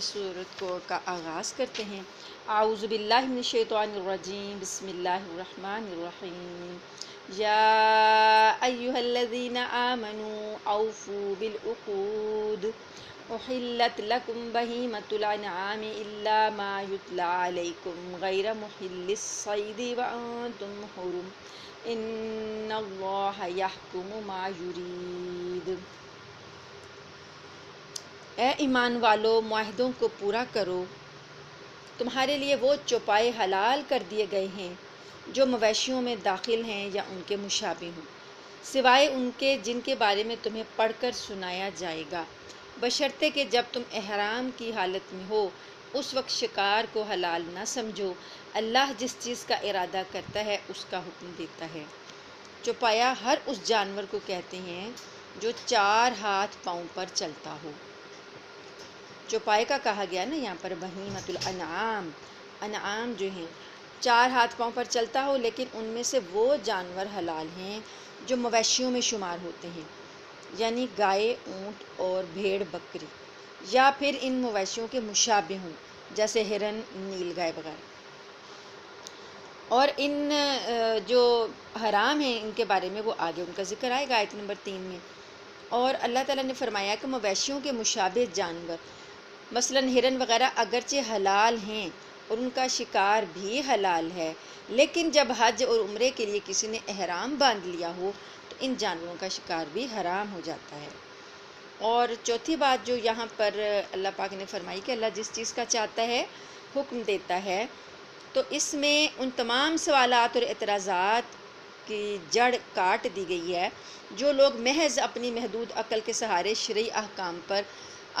اس صورت کا آغاز کرتے ہیں۔ اعوذ باللہ من الشیطان الرجیم، بسم اللہ الرحمن الرحیم۔ یا ایہا الذین آمنوا اوفوا بالعقود احلت لکم بہیمۃ الانعام الا ما یتلی علیکم غیر محل الصید وانتم حرم ان اللہ یحکم ما یرید۔ اے ایمان والو، معاہدوں کو پورا کرو۔ تمہارے لیے وہ چوپائے حلال کر دیے گئے ہیں جو مویشیوں میں داخل ہیں یا ان کے مشابہ ہوں، سوائے ان کے جن کے بارے میں تمہیں پڑھ کر سنایا جائے گا، بشرطے کہ جب تم احرام کی حالت میں ہو اس وقت شکار کو حلال نہ سمجھو۔ اللہ جس چیز کا ارادہ کرتا ہے اس کا حکم دیتا ہے۔ چوپایا ہر اس جانور کو کہتے ہیں جو 4 ہاتھ پاؤں پر چلتا ہو۔ چوپائے کا کہا گیا نا یہاں پر بہیمۃ الانعام، انعام جو ہیں 4 ہاتھ پاؤں پر چلتا ہو، لیکن ان میں سے وہ جانور حلال ہیں جو مویشیوں میں شمار ہوتے ہیں، یعنی گائے، اونٹ اور بھیڑ بکری، یا پھر ان مویشیوں کے مشابہ ہوں جیسے ہرن، نیل گائے وغیرہ۔ اور ان جو حرام ہیں ان کے بارے میں وہ آگے ان کا ذکر آئے گا آیت نمبر 3 میں۔ اور اللہ تعالیٰ نے فرمایا کہ مویشیوں کے مشابہ جانور مثلاً ہرن وغیرہ اگرچہ حلال ہیں اور ان کا شکار بھی حلال ہے، لیکن جب حج اور عمرے کے لیے کسی نے احرام باندھ لیا ہو تو ان جانوروں کا شکار بھی حرام ہو جاتا ہے۔ اور چوتھی بات جو یہاں پر اللہ پاک نے فرمائی کہ اللہ جس چیز کا چاہتا ہے حکم دیتا ہے، تو اس میں ان تمام سوالات اور اعتراضات کی جڑ کاٹ دی گئی ہے جو لوگ محض اپنی محدود عقل کے سہارے شرعی احکام پر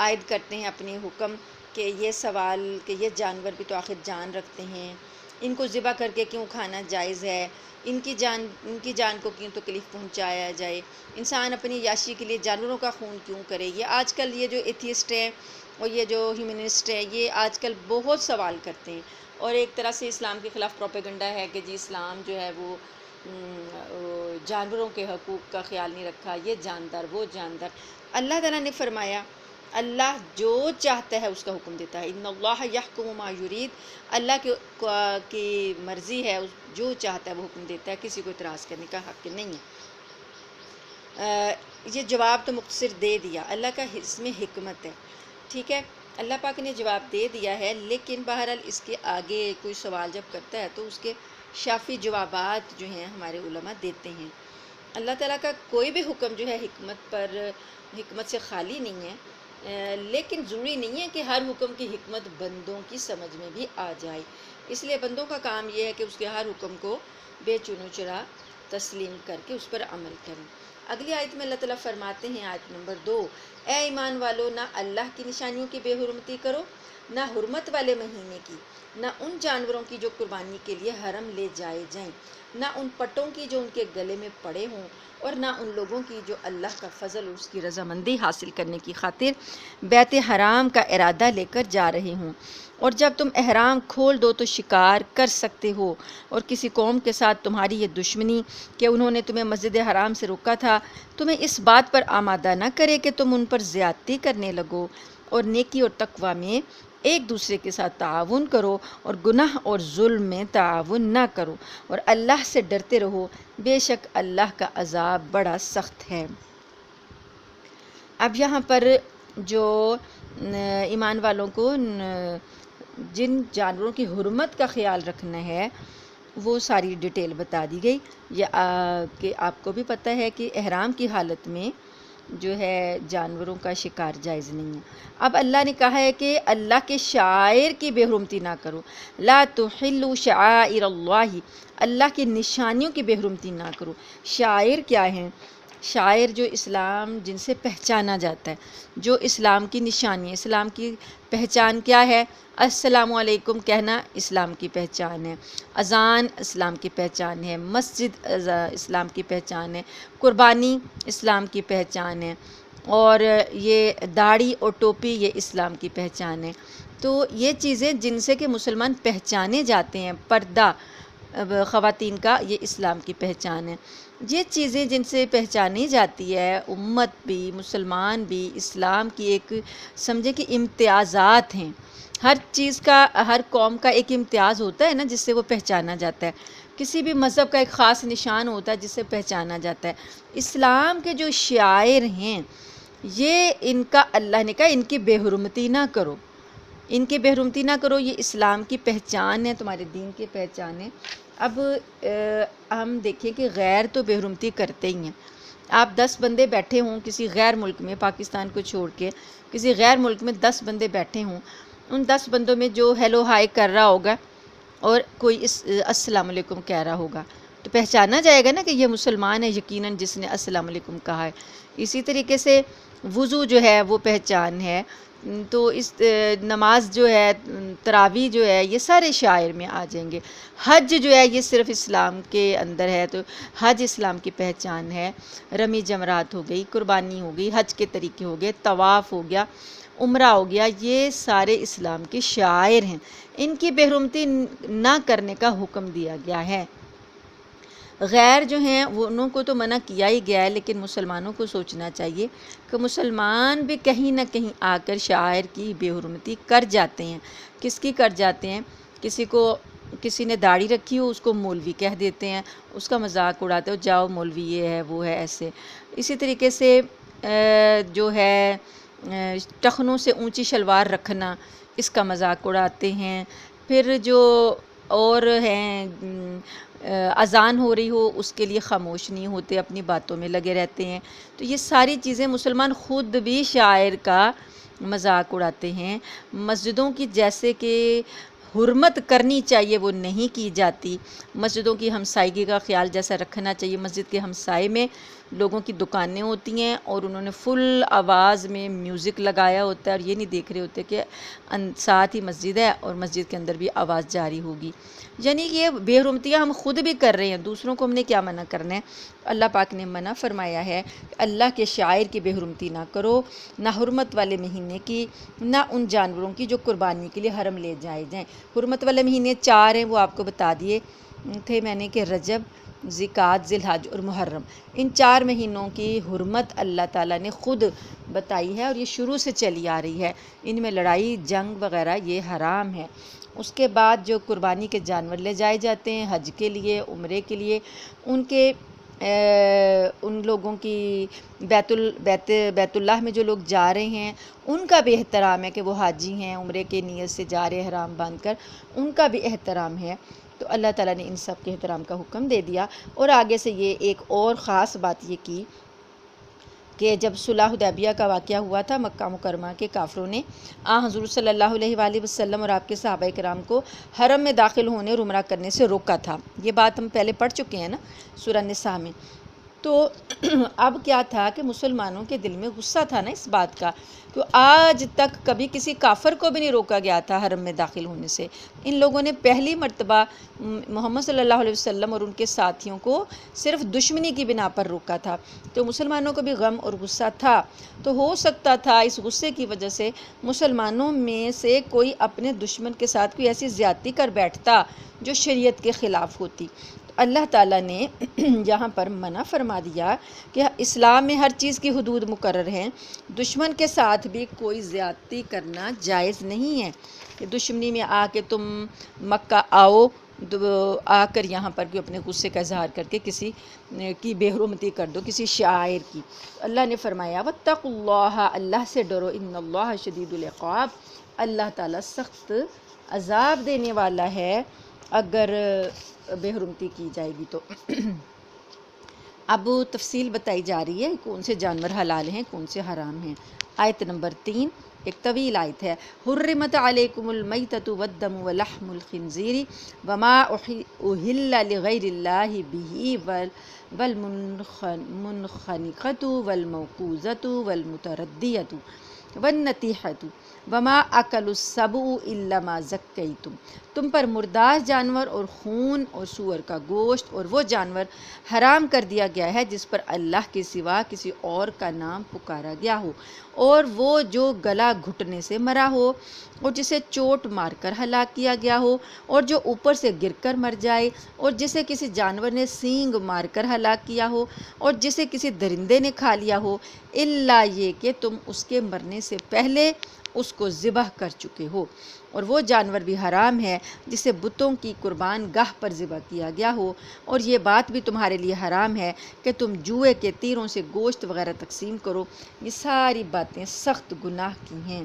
عائد کرتے ہیں اپنے حکم، کہ یہ سوال کہ یہ جانور بھی تو آخر جان رکھتے ہیں، ان کو ذبح کر کے کیوں کھانا جائز ہے، ان کی جان کو کیوں تکلیف پہنچایا جائے، انسان اپنی یاشی کے لیے جانوروں کا خون کیوں کرے۔ یہ آج کل یہ جو ایتھیسٹ ہیں اور یہ جو ہیومنسٹ ہیں یہ آج کل بہت سوال کرتے ہیں، اور ایک طرح سے اسلام کے خلاف پروپیگنڈا ہے کہ جی اسلام جو ہے وہ جانوروں کے حقوق کا خیال نہیں رکھا، یہ جاندار وہ جاندار۔ اللہ تعالیٰ نے فرمایا اللہ جو چاہتا ہے اس کا حکم دیتا ہے، ان اللہ یحکم ما یرید، اللہ کی مرضی ہے، جو چاہتا ہے وہ حکم دیتا ہے، کسی کو اعتراض کرنے کا حق نہیں ہے۔ یہ جواب تو مختصر دے دیا، اللہ کا اس میں حکمت ہے، ٹھیک ہے، اللہ پاک نے جواب دے دیا ہے، لیکن بہرحال اس کے آگے کوئی سوال جب کرتا ہے تو اس کے شافی جوابات جو ہیں ہمارے علماء دیتے ہیں۔ اللہ تعالیٰ کا کوئی بھی حکم جو ہے حکمت سے خالی نہیں ہے، لیکن ضروری نہیں ہے کہ ہر حکم کی حکمت بندوں کی سمجھ میں بھی آ جائے، اس لیے بندوں کا کام یہ ہے کہ اس کے ہر حکم کو بے چون و چرا تسلیم کر کے اس پر عمل کریں۔ اگلی آیت میں اللہ تعالیٰ فرماتے ہیں آیت نمبر 2، اے ایمان والو، نہ اللہ کی نشانیوں کی بے حرمتی کرو، نہ حرمت والے مہینے کی، نہ ان جانوروں کی جو قربانی کے لیے حرم لے جائے جائیں، نہ ان پٹوں کی جو ان کے گلے میں پڑے ہوں، اور نہ ان لوگوں کی جو اللہ کا فضل اور اس کی رضامندی حاصل کرنے کی خاطر بیت حرام کا ارادہ لے کر جا رہے ہوں۔ اور جب تم احرام کھول دو تو شکار کر سکتے ہو، اور کسی قوم کے ساتھ تمہاری یہ دشمنی کہ انہوں نے تمہیں مسجد حرام سے روکا تھا تمہیں اس بات پر آمادہ نہ کرے کہ تم ان پر زیادتی کرنے لگو، اور نیکی اور تقوی میں ایک دوسرے کے ساتھ تعاون کرو، اور گناہ اور ظلم میں تعاون نہ کرو، اور اللہ سے ڈرتے رہو، بے شک اللہ کا عذاب بڑا سخت ہے۔ اب یہاں پر جو ایمان والوں کو جن جانوروں کی حرمت کا خیال رکھنا ہے وہ ساری ڈیٹیل بتا دی گئی، کہ آپ کو بھی پتہ ہے کہ احرام کی حالت میں جو ہے جانوروں کا شکار جائز نہیں ہے۔ اب اللہ نے کہا ہے کہ اللہ کے شعائر کی بے حرمتی نہ کرو، لا تحلوا شعائر اللہ، اللہ کی نشانیوں کی بے حرمتی نہ کرو۔ شعائر کیا ہیں؟ شاعر جو اسلام جن سے پہچانا جاتا ہے، جو اسلام کی نشانی ہے۔ اسلام کی پہچان کیا ہے؟ السلام علیکم کہنا اسلام کی پہچان ہے، اذان اسلام کی پہچان ہے، مسجد اسلام کی پہچان ہے، قربانی اسلام کی پہچان ہے، اور یہ داڑھی اور ٹوپی یہ اسلام کی پہچان ہے۔ تو یہ چیزیں جن سے کہ مسلمان پہچانے جاتے ہیں، پردہ خواتین کا، یہ اسلام کی پہچان ہے۔ یہ چیزیں جن سے پہچانی جاتی ہے امت بھی، مسلمان بھی، اسلام کی ایک سمجھے کہ امتیازات ہیں۔ ہر چیز کا، ہر قوم کا ایک امتیاز ہوتا ہے نا جس سے وہ پہچانا جاتا ہے۔ کسی بھی مذہب کا ایک خاص نشان ہوتا ہے جس سے پہچانا جاتا ہے۔ اسلام کے جو شعائر ہیں یہ ان کا اللہ نے کہا ان کی بے حرمتی نہ کرو، ان کی بے حرمتی نہ کرو، یہ اسلام کی پہچان ہے، تمہارے دین کی پہچان ہے۔ اب ہم دیکھیں کہ غیر تو بے حرمتی کرتے ہی ہیں۔ آپ 10 بندے بیٹھے ہوں کسی غیر ملک میں، پاکستان کو چھوڑ کے کسی غیر ملک میں 10 بندے بیٹھے ہوں، ان 10 بندوں میں جو ہیلو ہائی کر رہا ہوگا اور کوئی السلام علیکم کہہ رہا ہوگا تو پہچانا جائے گا نا کہ یہ مسلمان ہے یقیناً جس نے السلام علیکم کہا ہے۔ اسی طریقے سے وضو جو ہے وہ پہچان ہے، تو اس نماز جو ہے، تراویح جو ہے، یہ سارے شعائر میں آ جائیں گے۔ حج جو ہے یہ صرف اسلام کے اندر ہے، تو حج اسلام کی پہچان ہے۔ رمی جمرات ہو گئی، قربانی ہو گئی، حج کے طریقے ہو گئے، طواف ہو گیا، عمرہ ہو گیا، یہ سارے اسلام کے شعائر ہیں۔ ان کی بے حرمتی نہ کرنے کا حکم دیا گیا ہے۔ غیر جو ہیں وہ انہوں کو تو منع کیا ہی گیا ہے، لیکن مسلمانوں کو سوچنا چاہیے کہ مسلمان بھی کہیں نہ کہیں آ کر شاعر کی بے حرمتی کر جاتے ہیں۔ کس کی کر جاتے ہیں؟ کسی نے داڑھی رکھی ہو اس کو مولوی کہہ دیتے ہیں، اس کا مذاق اڑاتے ہو، جاؤ مولوی یہ ہے وہ ہے ایسے۔ اسی طریقے سے جو ہے ٹخنوں سے اونچی شلوار رکھنا، اس کا مذاق اڑاتے ہیں۔ پھر جو اور ہیں اذان ہو رہی ہو اس کے لیے خاموش نہیں ہوتے، اپنی باتوں میں لگے رہتے ہیں۔ تو یہ ساری چیزیں مسلمان خود بھی شاعر کا مذاق اڑاتے ہیں۔ مسجدوں کی جیسے کہ حرمت کرنی چاہیے وہ نہیں کی جاتی، مسجدوں کی ہمسائیگی کا خیال جیسا رکھنا چاہیے۔ مسجد کے ہمسائے میں لوگوں کی دکانیں ہوتی ہیں اور انہوں نے فل آواز میں میوزک لگایا ہوتا ہے اور یہ نہیں دیکھ رہے ہوتے کہ ساتھ ہی مسجد ہے اور مسجد کے اندر بھی آواز جاری ہوگی۔ یعنی یہ بے حرمتیاں ہم خود بھی کر رہے ہیں، دوسروں کو ہم نے کیا منع کرنا ہے؟ اللہ پاک نے منع فرمایا ہے کہ اللہ کے شاعر کی بے حرمتی نہ کرو، نہ حرمت والے مہینے کی، نہ ان جانوروں کی جو قربانی کے لیے حرم لے جائے جائیں۔ حرمت والے مہینے 4 ہیں، وہ آپ کو بتا دیے تھے میں نے کہ رجب، ذوالقعدہ، ذی الحج اور محرم۔ ان 4 مہینوں کی حرمت اللہ تعالیٰ نے خود بتائی ہے اور یہ شروع سے چلی آ رہی ہے۔ ان میں لڑائی جنگ وغیرہ یہ حرام ہے۔ اس کے بعد جو قربانی کے جانور لے جائے جاتے ہیں حج کے لیے، عمرے کے لیے، ان لوگوں کی بیت اللہ میں جو لوگ جا رہے ہیں ان کا بھی احترام ہے کہ وہ حاجی ہیں، عمرے کے نیت سے جا رہے ہیں احرام باندھ کر، ان کا بھی احترام ہے۔ تو اللہ تعالیٰ نے ان سب کے احترام کا حکم دے دیا۔ اور آگے سے یہ ایک اور خاص بات یہ کی کہ جب صلح حدیبیہ کا واقعہ ہوا تھا، مکہ مکرمہ کے کافروں نے حضور صلی اللہ علیہ وآلہ وسلم اور آپ کے صحابہ کرام کو حرم میں داخل ہونے اور عمرہ کرنے سے روکا تھا۔ یہ بات ہم پہلے پڑھ چکے ہیں نا سورہ نساء میں۔ تو اب کیا تھا کہ مسلمانوں کے دل میں غصہ تھا نا اس بات کا کہ آج تک کبھی کسی کافر کو بھی نہیں روکا گیا تھا حرم میں داخل ہونے سے۔ ان لوگوں نے پہلی مرتبہ محمد صلی اللہ علیہ وسلم اور ان کے ساتھیوں کو صرف دشمنی کی بنا پر روکا تھا۔ تو مسلمانوں کو بھی غم اور غصہ تھا، تو ہو سکتا تھا اس غصے کی وجہ سے مسلمانوں میں سے کوئی اپنے دشمن کے ساتھ کوئی ایسی زیادتی کر بیٹھتا جو شریعت کے خلاف ہوتی۔ اللہ تعالیٰ نے یہاں پر منع فرما دیا کہ اسلام میں ہر چیز کی حدود مقرر ہیں، دشمن کے ساتھ بھی کوئی زیادتی کرنا جائز نہیں ہے کہ دشمنی میں آ کے تم مکہ آ کر یہاں پر اپنے غصے کا اظہار کر کے کسی کی بے حرمتی کر دو، کسی شاعر کی۔ اللہ نے فرمایا واتقوا اللہ، اللہ سے ڈرو، ان اللہ شدید العقاب، اللہ تعالیٰ سخت عذاب دینے والا ہے اگر بے حرمتی کی جائے گی تو۔ اب تفصیل بتائی جا رہی ہے کون سے جانور حلال ہیں کون سے حرام ہیں۔ آیت نمبر 3 ایک طویل آیت ہے۔ حرمت علیکم المیتۃ والدم ولحم الخنزیر وما اہل لغیر اللہ بہ والمنخنقۃ والموقوذۃ والمتردیۃ والنطیحۃ وما اکل السبع الا ما زکیتم، تم پر مردار جانور اور خون اور سور کا گوشت اور وہ جانور حرام کر دیا گیا ہے جس پر اللہ کے سوا کسی اور کا نام پکارا گیا ہو، اور وہ جو گلا گھٹنے سے مرا ہو اور جسے چوٹ مار کر ہلاک کیا گیا ہو اور جو اوپر سے گر کر مر جائے اور جسے کسی جانور نے سینگ مار کر ہلاک کیا ہو اور جسے کسی درندے نے کھا لیا ہو، الا یہ کہ تم اس کے مرنے سے پہلے اس کو ذبح کر چکے ہو، اور وہ جانور بھی حرام ہے جسے بتوں کی قربان گاہ پر ذبح کیا گیا ہو، اور یہ بات بھی تمہارے لیے حرام ہے کہ تم جوئے کے تیروں سے گوشت وغیرہ تقسیم کرو، یہ ساری باتیں سخت گناہ کی ہیں۔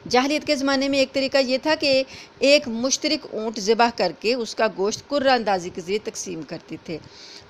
جاہلیت کے زمانے میں ایک طریقہ یہ تھا کہ ایک مشترک اونٹ ذبح کر کے اس کا گوشت قرعہ اندازی کے ذریعے تقسیم کرتے تھے۔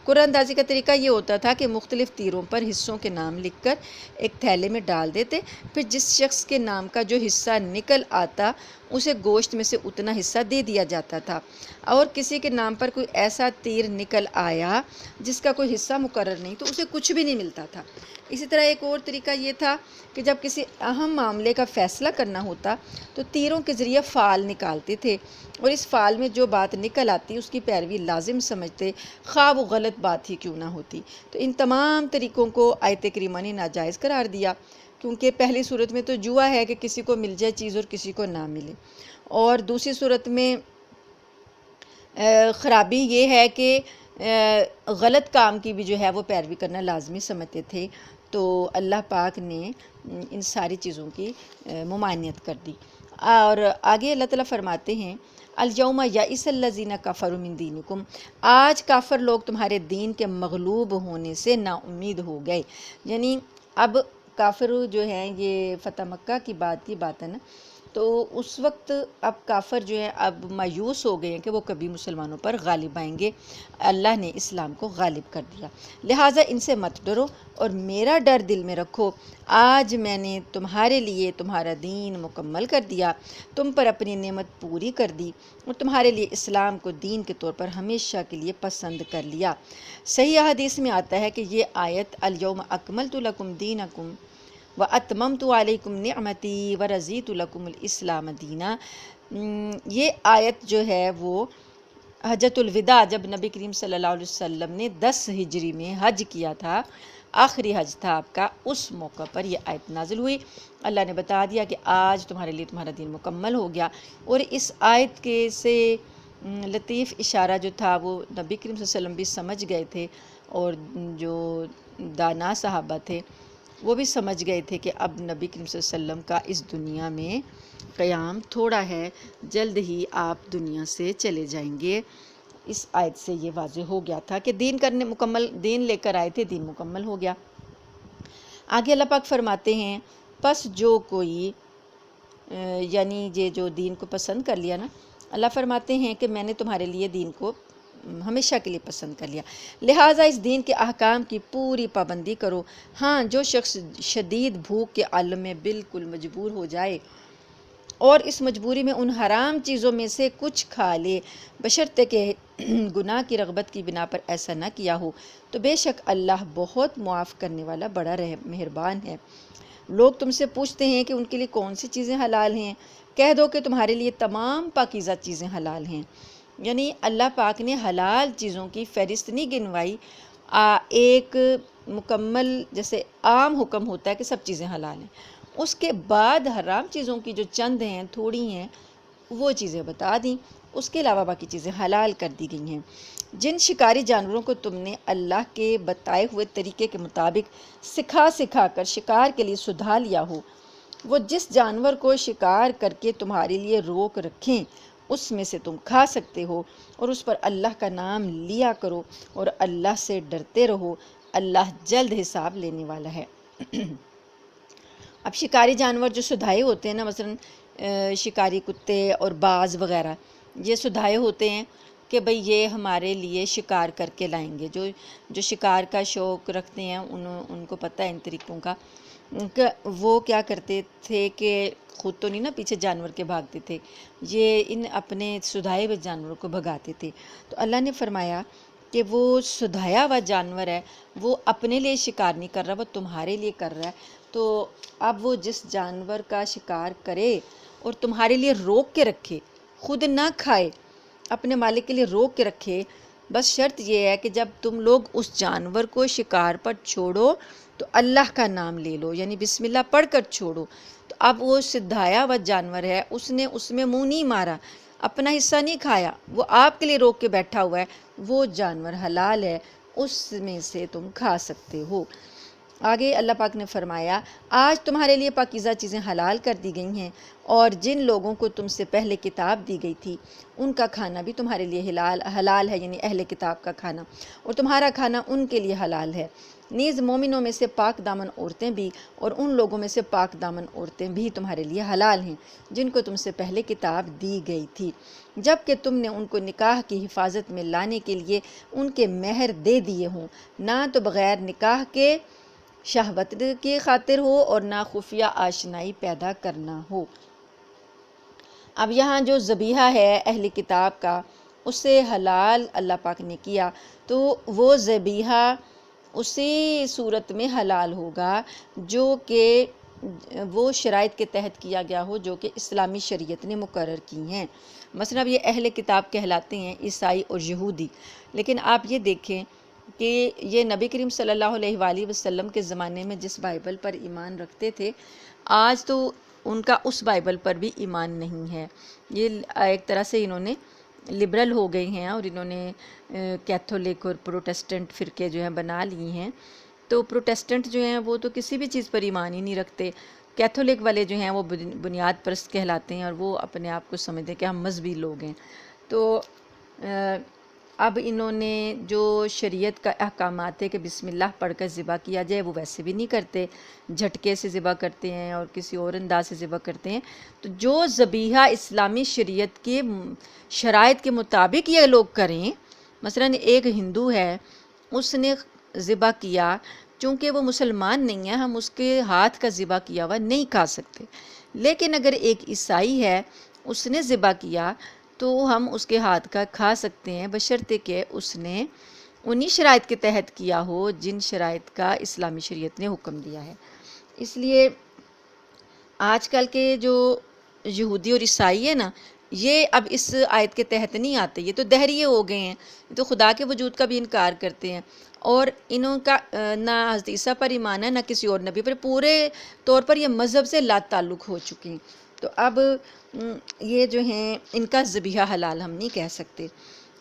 قرعہ اندازی کا طریقہ یہ ہوتا تھا کہ مختلف تیروں پر حصوں کے نام لکھ کر ایک تھیلے میں ڈال دیتے، پھر جس شخص کے نام کا جو حصہ نکل آتا اسے گوشت میں سے اتنا حصہ دے دیا جاتا تھا، اور کسی کے نام پر کوئی ایسا تیر نکل آیا جس کا کوئی حصہ مقرر نہیں تو اسے کچھ بھی نہیں ملتا تھا۔ اسی طرح ایک اور طریقہ یہ تھا کہ جب کسی اہم معاملے کا فیصلہ کرنا ہوتا تو تیروں کے ذریعے فال نکالتے تھے، اور اس فال میں جو بات نکل آتی اس کی پیروی لازم سمجھتے، خواہ وہ غلط بات ہی کیوں نہ ہوتی۔ تو ان تمام طریقوں کو آیت کریمہ نے ناجائز قرار دیا، کیونکہ پہلی صورت میں تو جوا ہے کہ کسی کو مل جائے چیز اور کسی کو نہ ملے، اور دوسری صورت میں خرابی یہ ہے کہ غلط کام کی بھی جو ہے وہ پیروی کرنا لازمی سمجھتے تھے، تو اللہ پاک نے ان ساری چیزوں کی ممانعت کر دی۔ اور آگے اللہ تعالیٰ فرماتے ہیں الیوم یئس الذین کفروا من دینکم، آج کافر لوگ تمہارے دین کے مغلوب ہونے سے نا امید ہو گئے، یعنی اب کافر جو ہیں، یہ فتح مکہ کی بات ہے نا، تو اس وقت اب کافر جو ہیں اب مایوس ہو گئے ہیں کہ وہ کبھی مسلمانوں پر غالب آئیں گے۔ اللہ نے اسلام کو غالب کر دیا، لہٰذا ان سے مت ڈرو اور میرا ڈر دل میں رکھو، آج میں نے تمہارے لیے تمہارا دین مکمل کر دیا، تم پر اپنی نعمت پوری کر دی اور تمہارے لیے اسلام کو دین کے طور پر ہمیشہ کے لیے پسند کر لیا۔ صحیح حدیث میں آتا ہے کہ یہ آیت الیوم اکملت لکم دینکم وَأَتْمَمْتُ عَلَيْكُمْ نِعْمَتِي وَرَضِيتُ لَكُمُ الْإِسْلَامَ دِينًا، یہ آیت جو ہے وہ حجۃ الوداع، جب نبی کریم صلی اللہ علیہ وسلم نے 10 ہجری میں حج کیا تھا، آخری حج تھا آپ کا، اس موقع پر یہ آیت نازل ہوئی۔ اللہ نے بتا دیا کہ آج تمہارے لیے تمہارا دین مکمل ہو گیا، اور اس آیت کے سے لطیف اشارہ جو تھا وہ نبی کریم صلی اللہ علیہ وسلم بھی سمجھ گئے تھے، اور جو دانا صحابہ تھے وہ بھی سمجھ گئے تھے کہ اب نبی کریم صلی اللہ علیہ وسلم کا اس دنیا میں قیام تھوڑا ہے، جلد ہی آپ دنیا سے چلے جائیں گے۔ اس آیت سے یہ واضح ہو گیا تھا کہ دین لے کر آئے تھے، دین مکمل ہو گیا۔ آگے اللہ پاک فرماتے ہیں پس جو کوئی یعنی یہ جو دین کو پسند کر لیا نا، اللہ فرماتے ہیں کہ میں نے تمہارے لیے دین کو ہمیشہ کے لیے پسند کر لیا، لہٰذا اس دین کے احکام کی پوری پابندی کرو۔ ہاں، جو شخص شدید بھوک کے عالم میں بالکل مجبور ہو جائے اور اس مجبوری میں ان حرام چیزوں میں سے کچھ کھا لے، بشرطے کہ گناہ کی رغبت کی بنا پر ایسا نہ کیا ہو، تو بے شک اللہ بہت معاف کرنے والا بڑا مہربان ہے۔ لوگ تم سے پوچھتے ہیں کہ ان کے لیے کون سی چیزیں حلال ہیں، کہہ دو کہ تمہارے لیے تمام پاکیزہ چیزیں حلال ہیں، یعنی اللہ پاک نے حلال چیزوں کی فہرست نہیں گنوائی، ایک مکمل جیسے عام حکم ہوتا ہے کہ سب چیزیں حلال ہیں، اس کے بعد حرام چیزوں کی جو چند ہیں، تھوڑی ہیں، وہ چیزیں بتا دیں، اس کے علاوہ باقی چیزیں حلال کر دی گئی ہیں۔ جن شکاری جانوروں کو تم نے اللہ کے بتائے ہوئے طریقے کے مطابق سکھا کر شکار کے لیے سدھا لیا ہو، وہ جس جانور کو شکار کر کے تمہارے لیے روک رکھیں اس میں سے تم کھا سکتے ہو، اور اس پر اللہ کا نام لیا کرو اور اللہ سے ڈرتے رہو، اللہ جلد حساب لینے والا ہے۔ اب شکاری جانور جو سدھائے ہوتے ہیں نا، مثلا شکاری کتے اور باز وغیرہ، یہ سدھائے ہوتے ہیں کہ بھئی یہ ہمارے لیے شکار کر کے لائیں گے۔ جو شکار کا شوق رکھتے ہیں ان کو پتہ ہے ان طریقوں کا، کہ وہ کیا کرتے تھے کہ خود تو نہیں نا پیچھے جانور کے بھاگتے تھے، یہ ان اپنے سدھائے ہوئے جانوروں کو بھگاتے تھے۔ تو اللہ نے فرمایا کہ وہ سدھایا ہوا جانور ہے، وہ اپنے لیے شکار نہیں کر رہا، وہ تمہارے لیے کر رہا ہے، تو اب وہ جس جانور کا شکار کرے اور تمہارے لیے روک کے رکھے، خود نہ کھائے، اپنے مالک کے لیے روک کے رکھے، بس شرط یہ ہے کہ جب تم لوگ اس جانور کو شکار پر چھوڑو تو اللہ کا نام لے لو، یعنی بسم اللہ پڑھ کر چھوڑو۔ تو اب وہ سدھایا ہوا جانور ہے، اس نے اس میں منہ نہیں مارا، اپنا حصہ نہیں کھایا، وہ آپ کے لیے روک کے بیٹھا ہوا ہے، وہ جانور حلال ہے، اس میں سے تم کھا سکتے ہو۔ آگے اللہ پاک نے فرمایا آج تمہارے لیے پاکیزہ چیزیں حلال کر دی گئی ہیں، اور جن لوگوں کو تم سے پہلے کتاب دی گئی تھی ان کا کھانا بھی تمہارے لیے حلال ہے، یعنی اہل کتاب کا کھانا، اور تمہارا کھانا ان کے لیے حلال ہے۔ نیز مومنوں میں سے پاک دامن عورتیں بھی اور ان لوگوں میں سے پاک دامن عورتیں بھی تمہارے لیے حلال ہیں جن کو تم سے پہلے کتاب دی گئی تھی، جب کہ تم نے ان کو نکاح کی حفاظت میں لانے کے لیے ان کے مہر دے دیے ہوں، نہ تو بغیر نکاح کے شہوت کی خاطر ہو اور نہ خفیہ آشنائی پیدا کرنا ہو۔ اب یہاں جو ذبیحہ ہے اہل کتاب کا، اسے حلال اللہ پاک نے کیا، تو وہ ذبیحہ اسی صورت میں حلال ہوگا جو کہ وہ شرائط کے تحت کیا گیا ہو جو کہ اسلامی شریعت نے مقرر کی ہیں۔ مثلا یہ اہل کتاب کہلاتے ہیں عیسائی اور یہودی، لیکن آپ یہ دیکھیں کہ یہ نبی کریم صلی اللہ علیہ وآلہ وسلم کے زمانے میں جس بائبل پر ایمان رکھتے تھے، آج تو ان کا اس بائبل پر بھی ایمان نہیں ہے۔ یہ ایک طرح سے انہوں نے لبرل ہو گئے ہیں اور انہوں نے کیتھولک اور پروٹیسٹنٹ فرقے جو ہیں بنا لی ہیں۔ تو پروٹیسٹنٹ جو ہیں وہ تو کسی بھی چیز پر ایمان ہی نہیں رکھتے، کیتھولک والے جو ہیں وہ بنیاد پرست کہلاتے ہیں اور وہ اپنے آپ کو سمجھتے ہیں کہ ہم مذہبی لوگ ہیں۔ تو اب انہوں نے جو شریعت کا احکامات ہے کہ بسم اللہ پڑھ کر ذبح کیا جائے وہ ویسے بھی نہیں کرتے، جھٹکے سے ذبح کرتے ہیں اور کسی اور انداز سے ذبح کرتے ہیں۔ تو جو ذبیحہ اسلامی شریعت کے شرائط کے مطابق یہ لوگ کریں، مثلا ایک ہندو ہے، اس نے ذبح کیا، چونکہ وہ مسلمان نہیں ہے ہم اس کے ہاتھ کا ذبح کیا ہوا نہیں کھا سکتے، لیکن اگر ایک عیسائی ہے اس نے ذبح کیا تو ہم اس کے ہاتھ کا کھا سکتے ہیں، بشرطے کہ اس نے انہی شرائط کے تحت کیا ہو جن شرائط کا اسلامی شریعت نے حکم دیا ہے۔ اس لیے آج کل کے جو یہودی اور عیسائی ہیں نا، یہ اب اس آیت کے تحت نہیں آتے، یہ تو دہریے ہو گئے ہیں، یہ تو خدا کے وجود کا بھی انکار کرتے ہیں، اور انہوں کا نہ حضرت عیسیٰ پر ایمان ہے نہ کسی اور نبی پر، پورے طور پر یہ مذہب سے لا تعلق ہو چکے ہیں۔ تو اب یہ جو ہیں ان کا ذبیحہ حلال ہم نہیں کہہ سکتے،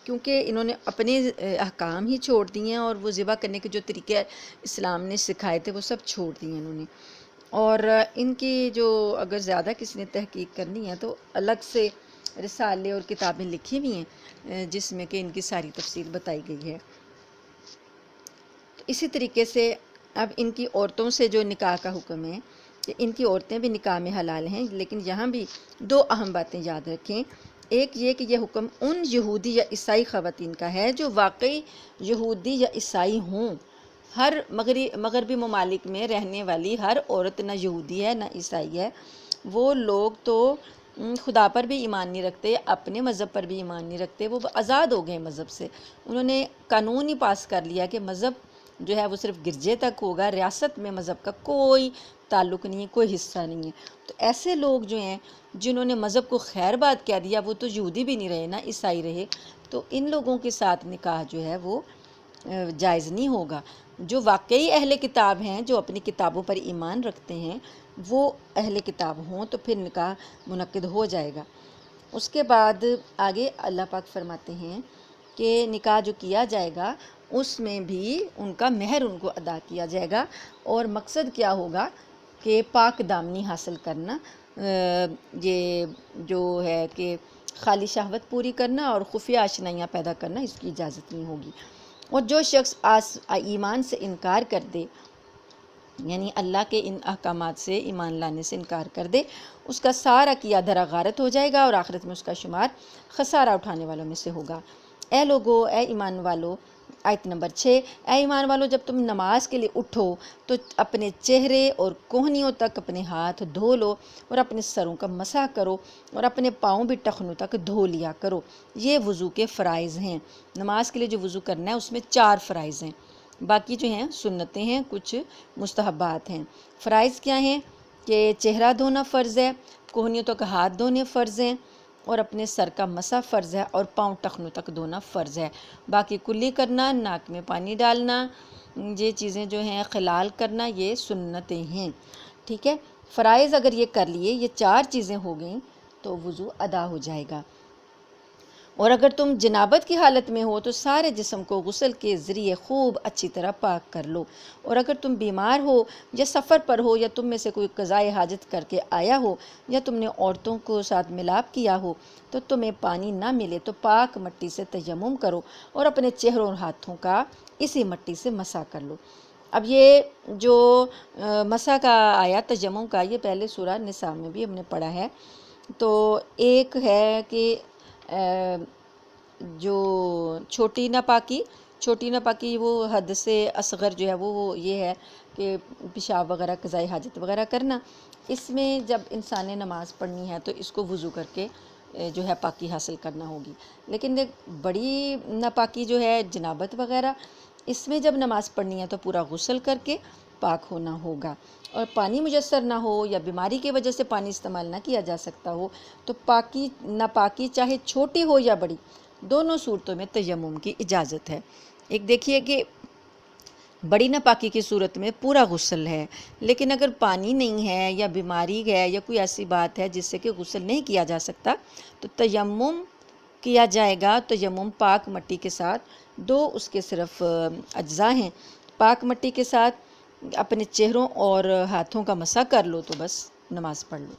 کیونکہ انہوں نے اپنے احکام ہی چھوڑ دیے ہیں، اور وہ ذبح کرنے کے جو طریقے اسلام نے سکھائے تھے وہ سب چھوڑ دیے انہوں نے۔ اور ان کی جو اگر زیادہ کسی نے تحقیق کرنی ہے تو الگ سے رسالے اور کتابیں لکھی ہوئی ہیں جس میں کہ ان کی ساری تفصیل بتائی گئی ہے۔ تو اسی طریقے سے اب ان کی عورتوں سے جو نکاح کا حکم ہے کہ ان کی عورتیں بھی نکاح میں حلال ہیں، لیکن یہاں بھی دو اہم باتیں یاد رکھیں۔ ایک یہ کہ یہ حکم ان یہودی یا عیسائی خواتین کا ہے جو واقعی یہودی یا عیسائی ہوں۔ ہر مغربی ممالک میں رہنے والی ہر عورت نہ یہودی ہے نہ عیسائی ہے، وہ لوگ تو خدا پر بھی ایمان نہیں رکھتے، اپنے مذہب پر بھی ایمان نہیں رکھتے، وہ آزاد ہو گئے مذہب سے۔ انہوں نے قانون ہی پاس کر لیا کہ مذہب جو ہے وہ صرف گرجے تک ہوگا، ریاست میں مذہب کا کوئی تعلق نہیں ہے، کوئی حصہ نہیں ہے۔ تو ایسے لوگ جو ہیں جنہوں نے مذہب کو خیر بات کہہ دیا، وہ تو یہودی بھی نہیں رہے نہ عیسائی رہے، تو ان لوگوں کے ساتھ نکاح جو ہے وہ جائز نہیں ہوگا۔ جو واقعی اہل کتاب ہیں، جو اپنی کتابوں پر ایمان رکھتے ہیں، وہ اہل کتاب ہوں تو پھر نکاح منعقد ہو جائے گا۔ اس کے بعد آگے اللہ پاک فرماتے ہیں کہ نکاح جو کیا جائے گا اس میں بھی ان کا مہر ان کو ادا کیا جائے گا، اور مقصد کیا ہوگا کہ پاک دامنی حاصل کرنا، یہ جو ہے کہ خالی شہوت پوری کرنا اور خفیہ آشنائیاں پیدا کرنا، اس کی اجازت نہیں ہوگی۔ اور جو شخص ایمان سے انکار کر دے، یعنی اللہ کے ان احکامات سے ایمان لانے سے انکار کر دے، اس کا سارا کیا دھرا غارت ہو جائے گا اور آخرت میں اس کا شمار خسارہ اٹھانے والوں میں سے ہوگا۔ اے لوگو، اے ایمان والو، آیت نمبر 6، اے ایمان والو جب تم نماز کے لیے اٹھو تو اپنے چہرے اور کوہنیوں تک اپنے ہاتھ دھو لو اور اپنے سروں کا مسح کرو اور اپنے پاؤں بھی ٹخنوں تک دھو لیا کرو۔ یہ وضو کے فرائض ہیں۔ نماز کے لیے جو وضو کرنا ہے اس میں 4 فرائض ہیں۔ باقی جو ہیں سنتیں ہیں، کچھ مستحبات ہیں۔ فرائض کیا ہیں کہ چہرہ دھونا فرض ہے، کوہنیوں تک ہاتھ دھونے فرض ہیں، اور اپنے سر کا مسح فرض ہے، اور پاؤں ٹخنوں تک دھونا فرض ہے۔ باقی کلی کرنا، ناک میں پانی ڈالنا، یہ چیزیں جو ہیں خلال کرنا، یہ سنتیں ہیں، ٹھیک ہے۔ فرائض اگر یہ کر لیے، یہ 4 چیزیں ہو گئیں تو وضو ادا ہو جائے گا۔ اور اگر تم جنابت کی حالت میں ہو تو سارے جسم کو غسل کے ذریعے خوب اچھی طرح پاک کر لو، اور اگر تم بیمار ہو یا سفر پر ہو، یا تم میں سے کوئی قضائے حاجت کر کے آیا ہو، یا تم نے عورتوں کو ساتھ ملاپ کیا ہو، تو تمہیں پانی نہ ملے تو پاک مٹی سے تیمم کرو، اور اپنے چہروں اور ہاتھوں کا اسی مٹی سے مسح کر لو۔ اب یہ جو مسح کا آیا تیمم کا، یہ پہلے سورہ نساء میں بھی ہم نے پڑھا ہے۔ تو ایک ہے کہ جو چھوٹی ناپاکی وہ حد سے اصغر جو ہے وہ یہ ہے کہ پیشاب وغیرہ، قضاء حاجت وغیرہ کرنا۔ اس میں جب انسان نے نماز پڑھنی ہے تو اس کو وضو کر کے جو ہے پاکی حاصل کرنا ہوگی۔ لیکن ایک بڑی ناپاکی جو ہے جنابت وغیرہ، اس میں جب نماز پڑھنی ہے تو پورا غسل کر کے پاک ہونا ہوگا، اور پانی میسر نہ ہو یا بیماری کی وجہ سے پانی استعمال نہ کیا جا سکتا ہو تو ناپاکی چاہے چھوٹی ہو یا بڑی، دونوں صورتوں میں تیمم کی اجازت ہے۔ ایک دیکھیے کہ بڑی ناپاکی کی صورت میں پورا غسل ہے، لیکن اگر پانی نہیں ہے یا بیماری ہے یا کوئی ایسی بات ہے جس سے کہ غسل نہیں کیا جا سکتا تو تیمم کیا جائے گا۔ تیمم پاک مٹی کے ساتھ، 2 اس کے صرف اجزاء ہیں۔ پاک مٹی کے ساتھ اپنے چہروں اور ہاتھوں کا مسح کر لو تو بس نماز پڑھ لو۔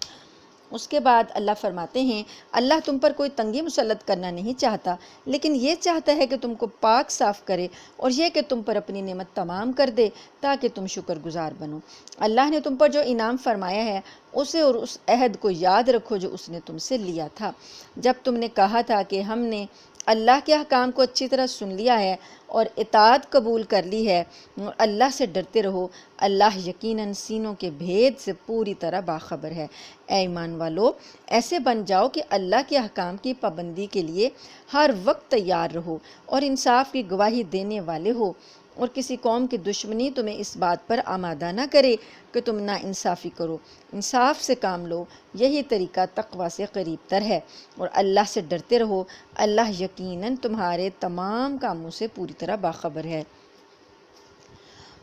اس کے بعد اللہ فرماتے ہیں، اللہ تم پر کوئی تنگی مسلط کرنا نہیں چاہتا، لیکن یہ چاہتا ہے کہ تم کو پاک صاف کرے، اور یہ کہ تم پر اپنی نعمت تمام کر دے تاکہ تم شکر گزار بنو۔ اللہ نے تم پر جو انعام فرمایا ہے اسے اور اس عہد کو یاد رکھو جو اس نے تم سے لیا تھا، جب تم نے کہا تھا کہ ہم نے اللہ کے احکام کو اچھی طرح سن لیا ہے اور اطاعت قبول کر لی ہے، اور اللہ سے ڈرتے رہو، اللہ یقیناً سینوں کے بھید سے پوری طرح باخبر ہے۔ اے ایمان والو، ایسے بن جاؤ کہ اللہ کے احکام کی پابندی کے لیے ہر وقت تیار رہو اور انصاف کی گواہی دینے والے ہو، اور کسی قوم کی دشمنی تمہیں اس بات پر آمادہ نہ کرے کہ تم نا انصافی کرو۔ انصاف سے کام لو، یہی طریقہ تقوی سے قریب تر ہے، اور اللہ سے ڈرتے رہو، اللہ یقیناً تمہارے تمام کاموں سے پوری طرح باخبر ہے۔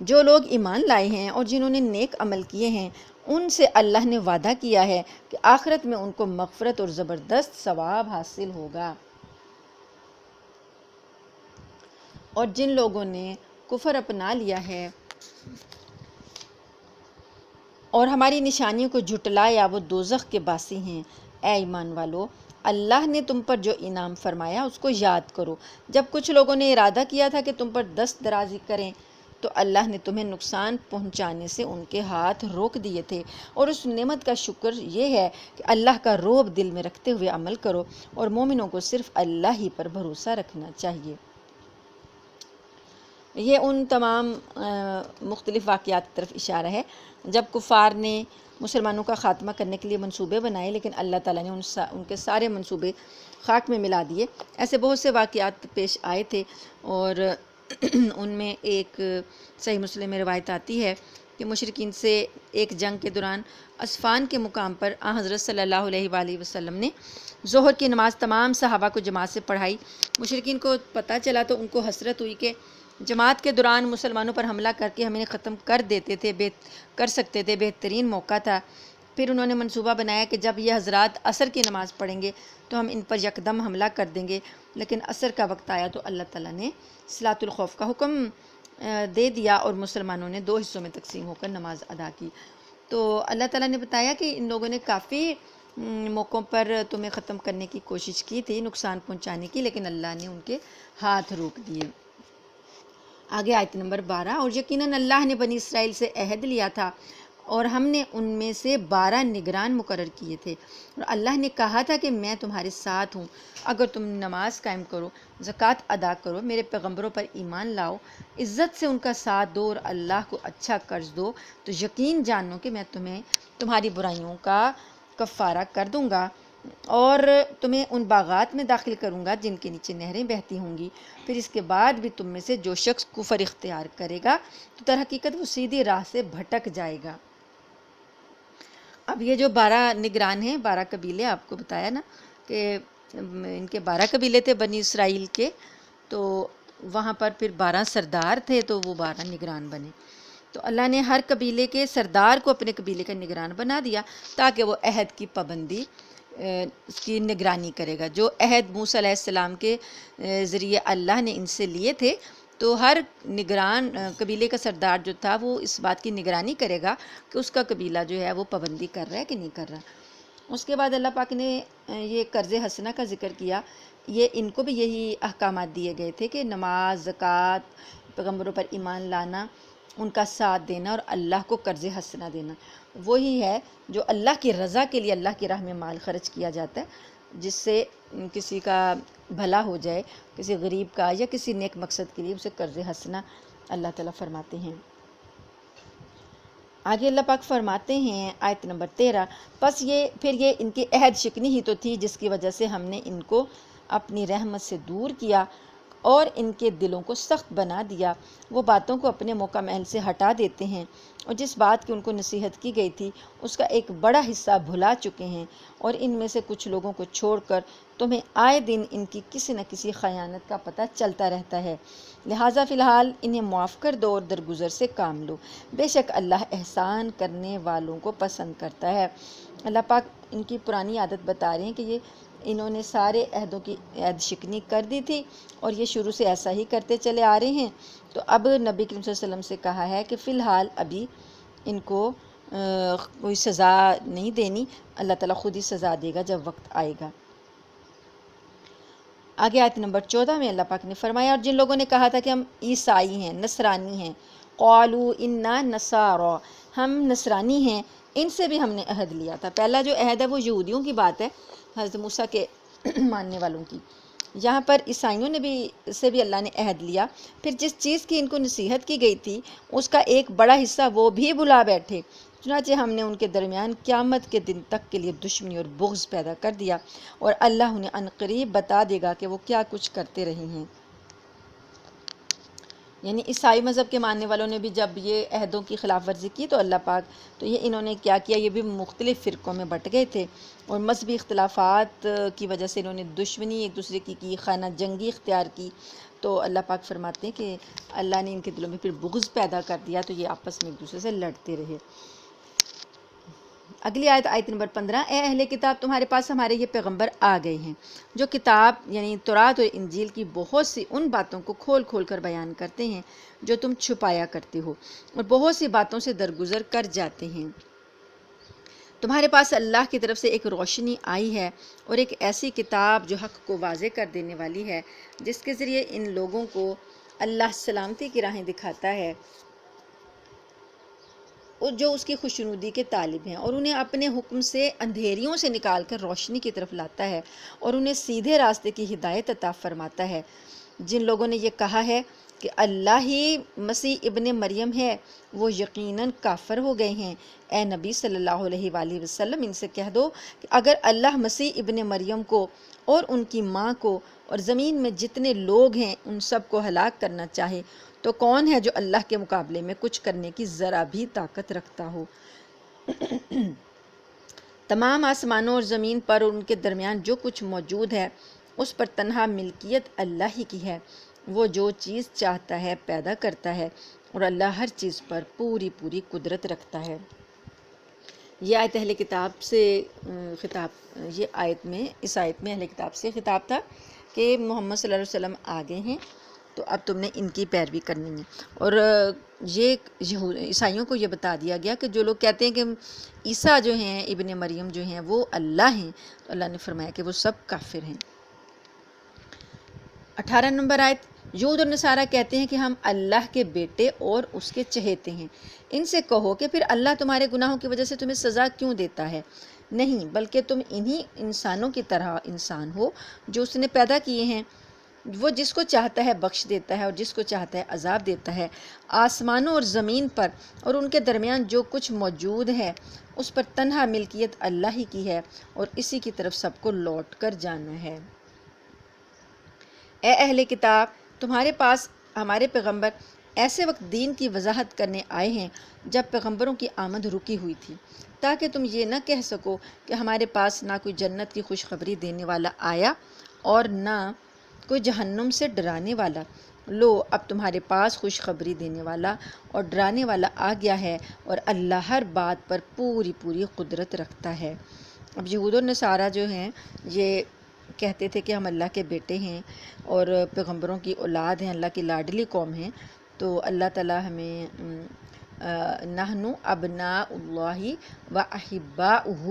جو لوگ ایمان لائے ہیں اور جنہوں نے نیک عمل کیے ہیں، ان سے اللہ نے وعدہ کیا ہے کہ آخرت میں ان کو مغفرت اور زبردست ثواب حاصل ہوگا، اور جن لوگوں نے کفر اپنا لیا ہے اور ہماری نشانیوں کو جھٹلایا وہ دوزخ کے باسی ہیں۔ اے ایمان والو، اللہ نے تم پر جو انعام فرمایا اس کو یاد کرو۔ جب کچھ لوگوں نے ارادہ کیا تھا کہ تم پر دست درازی کریں تو اللہ نے تمہیں نقصان پہنچانے سے ان کے ہاتھ روک دیے تھے، اور اس نعمت کا شکر یہ ہے کہ اللہ کا رعب دل میں رکھتے ہوئے عمل کرو، اور مومنوں کو صرف اللہ ہی پر بھروسہ رکھنا چاہیے۔ یہ ان تمام مختلف واقعات کی طرف اشارہ ہے جب کفار نے مسلمانوں کا خاتمہ کرنے کے لیے منصوبے بنائے، لیکن اللہ تعالیٰ نے ان کے سارے منصوبے خاک میں ملا دیے۔ ایسے بہت سے واقعات پیش آئے تھے، اور ان میں ایک صحیح مسلم میں روایت آتی ہے کہ مشرکین سے ایک جنگ کے دوران اسفان کے مقام پر حضرت صلی اللہ علیہ وآلہ وسلم نے ظہر کی نماز تمام صحابہ کو جماعت سے پڑھائی۔ مشرکین کو پتہ چلا تو ان کو حسرت ہوئی کہ جماعت کے دوران مسلمانوں پر حملہ کر کے ہم انہیں ختم کر سکتے تھے، بہترین موقع تھا۔ پھر انہوں نے منصوبہ بنایا کہ جب یہ حضرات عصر کی نماز پڑھیں گے تو ہم ان پر یکدم حملہ کر دیں گے، لیکن عصر کا وقت آیا تو اللہ تعالیٰ نے صلاۃ الخوف کا حکم دے دیا، اور مسلمانوں نے 2 حصوں میں تقسیم ہو کر نماز ادا کی۔ تو اللہ تعالیٰ نے بتایا کہ ان لوگوں نے کافی موقعوں پر تمہیں ختم کرنے کی کوشش کی تھی، نقصان پہنچانے کی، لیکن اللہ نے ان کے ہاتھ روک دیے۔ آگے آیت نمبر 12، اور یقیناً اللہ نے بنی اسرائیل سے عہد لیا تھا اور ہم نے ان میں سے 12 نگران مقرر کیے تھے، اور اللہ نے کہا تھا کہ میں تمہارے ساتھ ہوں اگر تم نماز قائم کرو، زکوٰۃ ادا کرو، میرے پیغمبروں پر ایمان لاؤ، عزت سے ان کا ساتھ دو اور اللہ کو اچھا قرض دو، تو یقین جانو کہ میں تمہیں تمہاری برائیوں کا کفارہ کر دوں گا، اور تمہیں ان باغات میں داخل کروں گا جن کے نیچے نہریں بہتی ہوں گی، پھر اس کے بعد بھی تم میں سے جو شخص کفر اختیار کرے گا تو در حقیقت وہ سیدھی راہ سے بھٹک جائے گا۔ اب یہ جو 12 نگران ہیں، 12 قبیلے، آپ کو بتایا نا کہ ان کے 12 قبیلے تھے بنی اسرائیل کے، تو وہاں پر پھر 12 سردار تھے، تو وہ 12 نگران بنے۔ تو اللہ نے ہر قبیلے کے سردار کو اپنے قبیلے کا نگران بنا دیا تاکہ وہ عہد کی پابندی اس کی نگرانی کرے گا۔ جو عہد موسیٰ علیہ السلام کے ذریعے اللہ نے ان سے لیے تھے، تو ہر نگران قبیلے کا سردار جو تھا وہ اس بات کی نگرانی کرے گا کہ اس کا قبیلہ جو ہے وہ پابندی کر رہا ہے کہ نہیں کر رہا۔ اس کے بعد اللہ پاک نے یہ قرض حسنہ کا ذکر کیا۔ یہ ان کو بھی یہی احکامات دیے گئے تھے کہ نماز، زکوٰۃ، پیغمبروں پر ایمان لانا، ان کا ساتھ دینا اور اللہ کو قرض حسنہ دینا۔ وہی ہے جو اللہ کی رضا کے لیے اللہ کی راہ میں مال خرچ کیا جاتا ہے، جس سے کسی کا بھلا ہو جائے، کسی غریب کا یا کسی نیک مقصد کے لیے، اسے قرض حسنہ اللہ تعالیٰ فرماتے ہیں۔ آگے اللہ پاک فرماتے ہیں آیت نمبر 13، پس پھر یہ ان کی عہد شکنی ہی تو تھی جس کی وجہ سے ہم نے ان کو اپنی رحمت سے دور کیا اور ان کے دلوں کو سخت بنا دیا۔ وہ باتوں کو اپنے موقع محل سے ہٹا دیتے ہیں اور جس بات کی ان کو نصیحت کی گئی تھی اس کا ایک بڑا حصہ بھلا چکے ہیں، اور ان میں سے کچھ لوگوں کو چھوڑ کر تمہیں آئے دن ان کی کسی نہ کسی خیانت کا پتہ چلتا رہتا ہے، لہٰذا فی الحال انہیں معاف کر دو اور درگزر سے کام لو، بے شک اللہ احسان کرنے والوں کو پسند کرتا ہے۔ اللہ پاک ان کی پرانی عادت بتا رہے ہیں کہ انہوں نے سارے عہدوں کی عہد شکنی کر دی تھی اور یہ شروع سے ایسا ہی کرتے چلے آ رہے ہیں۔ تو اب نبی کریم صلی اللہ علیہ وسلم سے کہا ہے کہ فی الحال ابھی ان کو کوئی سزا نہیں دینی، اللہ تعالیٰ خود ہی سزا دے گا جب وقت آئے گا۔ آگے آیت نمبر 14 میں اللہ پاک نے فرمایا، اور جن لوگوں نے کہا تھا کہ ہم عیسائی ہیں، نصرانی ہیں، قالوا انا نصارا، ہم نصرانی ہیں، ان سے بھی ہم نے عہد لیا تھا۔ پہلا جو عہد ہے وہ یہودیوں کی بات ہے، حضرت موسیٰ کے ماننے والوں کی۔ یہاں پر عیسائیوں نے سے بھی اللہ نے عہد لیا، پھر جس چیز کی ان کو نصیحت کی گئی تھی اس کا ایک بڑا حصہ وہ بھی بھلا بیٹھے، چنانچہ ہم نے ان کے درمیان قیامت کے دن تک کے لیے دشمنی اور بغض پیدا کر دیا، اور اللہ انہیں عنقریب بتا دے گا کہ وہ کیا کچھ کرتے رہے ہیں۔ یعنی عیسائی مذہب کے ماننے والوں نے بھی جب یہ عہدوں کی خلاف ورزی کی تو اللہ پاک تو یہ انہوں نے کیا کیا، یہ بھی مختلف فرقوں میں بٹ گئے تھے، اور مذہبی اختلافات کی وجہ سے انہوں نے دشمنی ایک دوسرے کی خانہ جنگی اختیار کی۔ تو اللہ پاک فرماتے ہیں کہ اللہ نے ان کے دلوں میں پھر بغض پیدا کر دیا، تو یہ آپس میں ایک دوسرے سے لڑتے رہے۔ اگلی آیت نمبر 15، اے اہل کتاب، تمہارے پاس ہمارے یہ پیغمبر آ گئے ہیں جو کتاب یعنی تورات اور انجیل کی بہت سی ان باتوں کو کھول کھول کر بیان کرتے ہیں جو تم چھپایا کرتے ہو، اور بہت سی باتوں سے درگزر کر جاتے ہیں۔ تمہارے پاس اللہ کی طرف سے ایک روشنی آئی ہے اور ایک ایسی کتاب جو حق کو واضح کر دینے والی ہے، جس کے ذریعے ان لوگوں کو اللہ سلامتی کی راہیں دکھاتا ہے اور جو اس کی خوشنودی کے طالب ہیں، اور انہیں اپنے حکم سے اندھیریوں سے نکال کر روشنی کی طرف لاتا ہے اور انہیں سیدھے راستے کی ہدایت عطا فرماتا ہے۔ جن لوگوں نے یہ کہا ہے کہ اللہ ہی مسیح ابن مریم ہے، وہ یقیناً کافر ہو گئے ہیں۔ اے نبی صلی اللہ علیہ وآلہ وسلم، ان سے کہہ دو کہ اگر اللہ مسیح ابن مریم کو اور ان کی ماں کو اور زمین میں جتنے لوگ ہیں ان سب کو ہلاک کرنا چاہے تو کون ہے جو اللہ کے مقابلے میں کچھ کرنے کی ذرا بھی طاقت رکھتا ہو؟ تمام آسمانوں اور زمین پر اور ان کے درمیان جو کچھ موجود ہے اس پر تنہا ملکیت اللہ ہی کی ہے، وہ جو چیز چاہتا ہے پیدا کرتا ہے، اور اللہ ہر چیز پر پوری پوری قدرت رکھتا ہے۔ یہ آیت اہل کتاب سے خطاب، اس آیت میں اہل کتاب سے خطاب تھا کہ محمد صلی اللہ علیہ وسلم آگے ہیں تو اب تم نے ان کی پیروی کرنی ہے، اور یہ عیسائیوں کو یہ بتا دیا گیا کہ جو لوگ کہتے ہیں کہ عیسیٰ جو ہیں ابن مریم جو ہیں وہ اللہ ہیں، تو اللہ نے فرمایا کہ وہ سب کافر ہیں۔ 18 نمبر آیت، یہود اور نصارہ کہتے ہیں کہ ہم اللہ کے بیٹے اور اس کے چہیتے ہیں۔ ان سے کہو کہ پھر اللہ تمہارے گناہوں کی وجہ سے تمہیں سزا کیوں دیتا ہے؟ نہیں، بلکہ تم انہی انسانوں کی طرح انسان ہو جو اس نے پیدا کیے ہیں۔ وہ جس کو چاہتا ہے بخش دیتا ہے اور جس کو چاہتا ہے عذاب دیتا ہے۔ آسمانوں اور زمین پر اور ان کے درمیان جو کچھ موجود ہے اس پر تنہا ملکیت اللہ ہی کی ہے اور اسی کی طرف سب کو لوٹ کر جانا ہے۔ اے اہل کتاب، تمہارے پاس ہمارے پیغمبر ایسے وقت دین کی وضاحت کرنے آئے ہیں جب پیغمبروں کی آمد رکی ہوئی تھی، تاکہ تم یہ نہ کہہ سکو کہ ہمارے پاس نہ کوئی جنت کی خوشخبری دینے والا آیا اور نہ کوئی جہنم سے ڈرانے والا۔ لو، اب تمہارے پاس خوشخبری دینے والا اور ڈرانے والا آ گیا ہے اور اللہ ہر بات پر پوری پوری قدرت رکھتا ہے۔ اب یہود و نصارہ جو ہیں یہ کہتے تھے کہ ہم اللہ کے بیٹے ہیں اور پیغمبروں کی اولاد ہیں، اللہ کی لاڈلی قوم ہیں، تو اللہ تعالیٰ ہمیں نحنو ابناء اللہ و احباؤہ،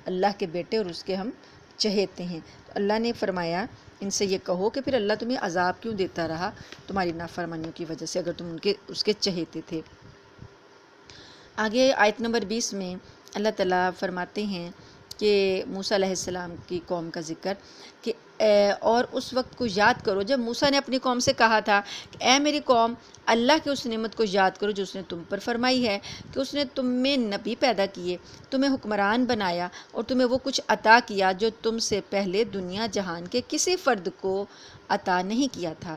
اللہ کے بیٹے اور اس کے ہم چہیتے ہیں۔ تو اللہ نے فرمایا ان سے یہ کہو کہ پھر اللہ تمہیں عذاب کیوں دیتا رہا تمہاری نافرمانیوں کی وجہ سے، اگر تم اس کے چہیتے تھے۔ آگے آیت نمبر 20 میں اللہ تعالیٰ فرماتے ہیں کہ موسیٰ علیہ السلام کی قوم کا ذکر کہ اور اس وقت کو یاد کرو جب موسیٰ نے اپنی قوم سے کہا تھا کہ اے میری قوم، اللہ کی اس نعمت کو یاد کرو جو اس نے تم پر فرمائی ہے کہ اس نے تم میں نبی پیدا کیے، تمہیں حکمران بنایا اور تمہیں وہ کچھ عطا کیا جو تم سے پہلے دنیا جہان کے کسی فرد کو عطا نہیں کیا تھا۔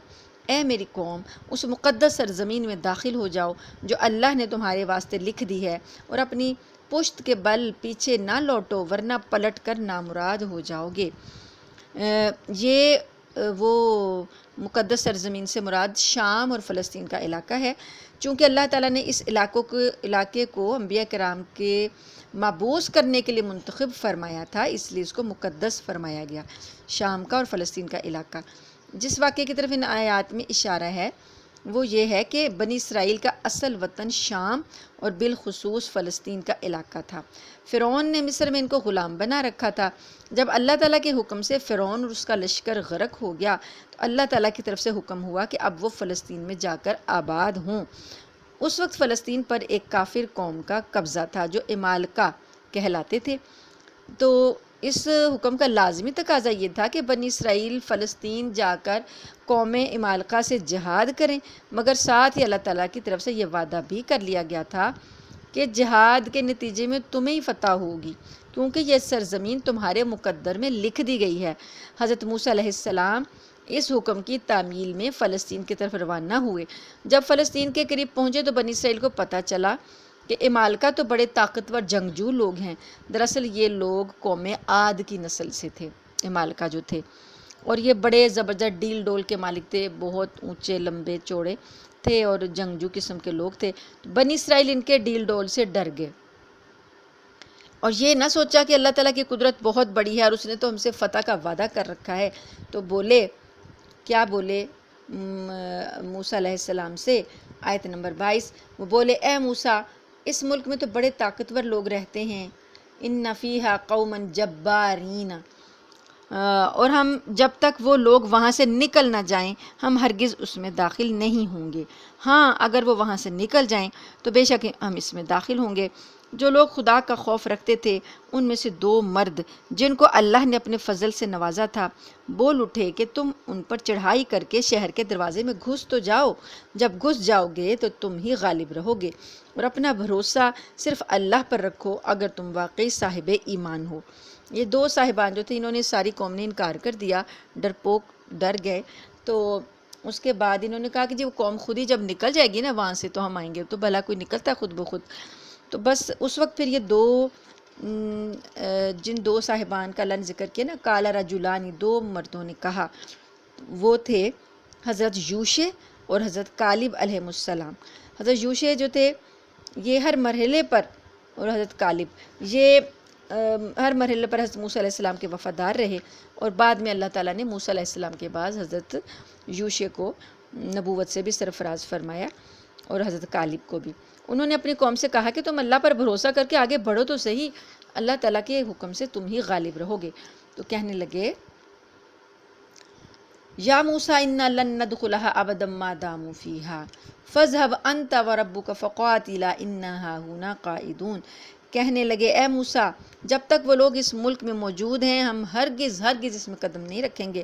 اے میری قوم، اس مقدس سرزمین میں داخل ہو جاؤ جو اللہ نے تمہارے واسطے لکھ دی ہے اور اپنی پشت کے بل پیچھے نہ لوٹو ورنہ پلٹ کر نامراد ہو جاؤ گے۔ یہ وہ مقدس سرزمین سے مراد شام اور فلسطین کا علاقہ ہے، چونکہ اللہ تعالیٰ نے اس علاقے کو انبیاء کرام کے مبعوث کرنے کے لیے منتخب فرمایا تھا، اس لیے اس کو مقدس فرمایا گیا، شام کا اور فلسطین کا علاقہ۔ جس واقعے کی طرف ان آیات میں اشارہ ہے وہ یہ ہے کہ بنی اسرائیل کا اصل وطن شام اور بالخصوص فلسطین کا علاقہ تھا۔ فرعون نے مصر میں ان کو غلام بنا رکھا تھا۔ جب اللہ تعالیٰ کے حکم سے فرعون اور اس کا لشکر غرق ہو گیا تو اللہ تعالیٰ کی طرف سے حکم ہوا کہ اب وہ فلسطین میں جا کر آباد ہوں۔ اس وقت فلسطین پر ایک کافر قوم کا قبضہ تھا جو عمالقہ کہلاتے تھے، تو اس حکم کا لازمی تقاضا یہ تھا کہ بنی اسرائیل فلسطین جا کر قوم عمالقہ سے جہاد کریں، مگر ساتھ ہی اللہ تعالیٰ کی طرف سے یہ وعدہ بھی کر لیا گیا تھا کہ جہاد کے نتیجے میں تمہیں ہی فتح ہوگی، کیونکہ یہ سرزمین تمہارے مقدر میں لکھ دی گئی ہے۔ حضرت موسیٰ علیہ السلام اس حکم کی تعمیل میں فلسطین کی طرف روانہ ہوئے۔ جب فلسطین کے قریب پہنچے تو بنی اسرائیل کو پتہ چلا کہ عمالقہ تو بڑے طاقتور جنگجو لوگ ہیں۔ دراصل یہ لوگ قوم عاد کی نسل سے تھے، عمالقہ جو تھے، اور یہ بڑے زبردست ڈیل ڈول کے مالک تھے، بہت اونچے لمبے چوڑے تھے اور جنگجو قسم کے لوگ تھے۔ بنی اسرائیل ان کے ڈیل ڈول سے ڈر گئے اور یہ نہ سوچا کہ اللہ تعالیٰ کی قدرت بہت بڑی ہے اور اس نے تو ہم سے فتح کا وعدہ کر رکھا ہے، تو بولے کیا بولے موسیٰ علیہ السلام سے، آیت نمبر 22، وہ بولے اے موسیٰ، اس ملک میں تو بڑے طاقتور لوگ رہتے ہیں، ان فیہا قوما جبارین، اور ہم جب تک وہ لوگ وہاں سے نکل نہ جائیں ہم ہرگز اس میں داخل نہیں ہوں گے، ہاں اگر وہ وہاں سے نکل جائیں تو بے شک ہم اس میں داخل ہوں گے۔ جو لوگ خدا کا خوف رکھتے تھے ان میں سے 2 مرد جن کو اللہ نے اپنے فضل سے نوازا تھا بول اٹھے کہ تم ان پر چڑھائی کر کے شہر کے دروازے میں گھس تو جاؤ، جب گھس جاؤ گے تو تم ہی غالب رہو گے، اور اپنا بھروسہ صرف اللہ پر رکھو اگر تم واقعی صاحب ایمان ہو۔ یہ 2 صاحبان جو تھے انہوں نے ساری قوم نے انکار کر دیا، ڈرپوک ڈر گئے، تو اس کے بعد انہوں نے کہا کہ جی وہ قوم خود ہی جب نکل جائے گی نا وہاں سے تو ہم آئیں گے، تو بھلا کوئی نکلتا ہے خود بخود؟ تو بس اس وقت پھر یہ جن 2 صاحبان کا اللہ نے ذکر کیا نا، کالا رجلانی، 2 مردوں نے کہا، وہ تھے حضرت یوشع اور حضرت کالب علیہ السلام۔ حضرت یوشع جو تھے یہ ہر مرحلے پر، اور حضرت کالب یہ ہر مرحلے پر حضرت موسیٰ علیہ السلام کے وفادار رہے، اور بعد میں اللہ تعالیٰ نے موسیٰ علیہ السلام کے بعد حضرت یوشع کو نبوت سے بھی سرفراز فرمایا اور حضرت کالب کو بھی۔ انہوں نے اپنی قوم سے کہا کہ تم اللہ پر بھروسہ کر کے آگے بڑھو تو صحیح، اللہ تعالیٰ کے حکم سے تم ہی غالب رہو گے۔ تو کہنے لگے یا موسیٰ انا لن ندخلها ابدا ما داموا فیہا فاذهب انت وربک فقاتلا انا ہاہنا قاعدون۔ کہنے لگے اے موسیٰ، جب تک وہ لوگ اس ملک میں موجود ہیں ہم ہرگز اس میں قدم نہیں رکھیں گے،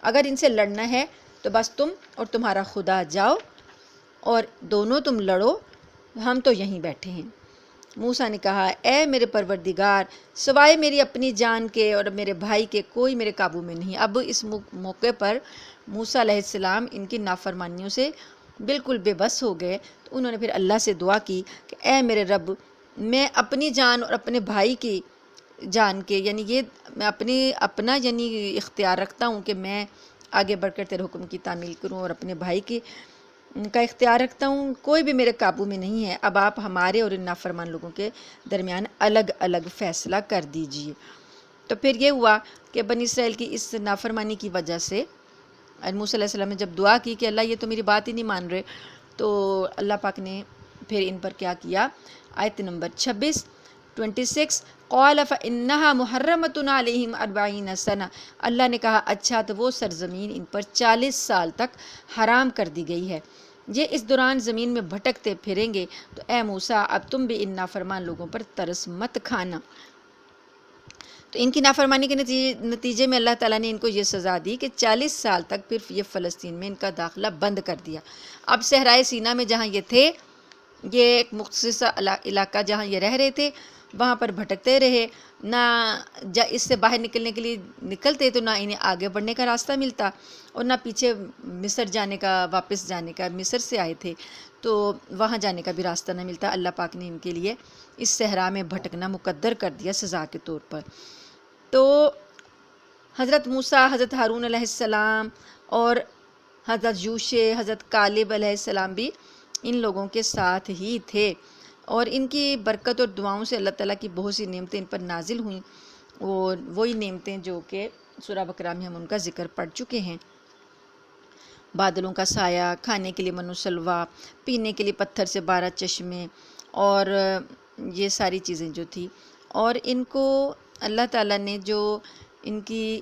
اگر ان سے لڑنا ہے تو بس تم اور تمہارا خدا جاؤ اور دونوں تم لڑو، ہم تو یہیں بیٹھے ہیں۔ موسیٰ نے کہا اے میرے پروردگار، سوائے میری اپنی جان کے اور میرے بھائی کے کوئی میرے قابو میں نہیں۔ اب اس موقع پر موسیٰ علیہ السلام ان کی نافرمانیوں سے بالکل بے بس ہو گئے، تو انہوں نے پھر اللہ سے دعا کی کہ اے میرے رب، میں اپنی جان اور اپنے بھائی کی جان کے، یعنی یہ میں اپنا یعنی اختیار رکھتا ہوں کہ میں آگے بڑھ کر تیرے حکم کی تعمیل کروں، اور اپنے بھائی کی کا اختیار رکھتا ہوں، کوئی بھی میرے قابو میں نہیں ہے۔ اب آپ ہمارے اور ان نافرمان لوگوں کے درمیان الگ الگ فیصلہ کر دیجئے۔ تو پھر یہ ہوا کہ بنی اسرائیل کی اس نافرمانی کی وجہ سے موسیٰ علیہ السلام نے جب دعا کی کہ اللہ یہ تو میری بات ہی نہیں مان رہے، تو اللہ پاک نے پھر ان پر کیا کیا؟ آیت نمبر 26 قال فإنها محرمۃ علیہم 40 سنہ، اللہ نے کہا اچھا تو وہ سرزمین ان پر 40 سال تک حرام کر دی گئی ہے، یہ اس دوران زمین میں بھٹکتے پھریں گے، تو اے موسیٰ اب تم بھی ان نافرمان لوگوں پر ترس مت کھانا۔ تو ان کی نافرمانی کے نتیجے میں اللہ تعالیٰ نے ان کو یہ سزا دی کہ 40 سال تک پھر یہ فلسطین میں ان کا داخلہ بند کر دیا۔ اب صحرائے سینا میں جہاں یہ تھے، یہ ایک مختص علاقہ جہاں یہ رہ رہے تھے، وہاں پر بھٹکتے رہے، نہ اس سے باہر نکلنے کے لیے نکلتے تو نہ انہیں آگے بڑھنے کا راستہ ملتا، اور نہ پیچھے مصر جانے کا، واپس جانے کا، مصر سے آئے تھے تو وہاں جانے کا بھی راستہ نہ ملتا۔ اللہ پاک نے ان کے لیے اس صحرا میں بھٹکنا مقدر کر دیا سزا کے طور پر۔ تو حضرت موسیٰ، حضرت ہارون علیہ السلام اور حضرت یوشع، حضرت کالب علیہ السلام بھی ان لوگوں کے ساتھ ہی تھے، اور ان کی برکت اور دعاؤں سے اللہ تعالیٰ کی بہت سی نعمتیں ان پر نازل ہوئیں، اور وہی نعمتیں جو کہ سورہ بقرہ میں ہم ان کا ذکر پڑھ چکے ہیں۔ بادلوں کا سایہ، کھانے کے لیے من و سلوہ، پینے کے لیے پتھر سے 12 چشمے، اور یہ ساری چیزیں جو تھی، اور ان کو اللہ تعالیٰ نے جو ان کی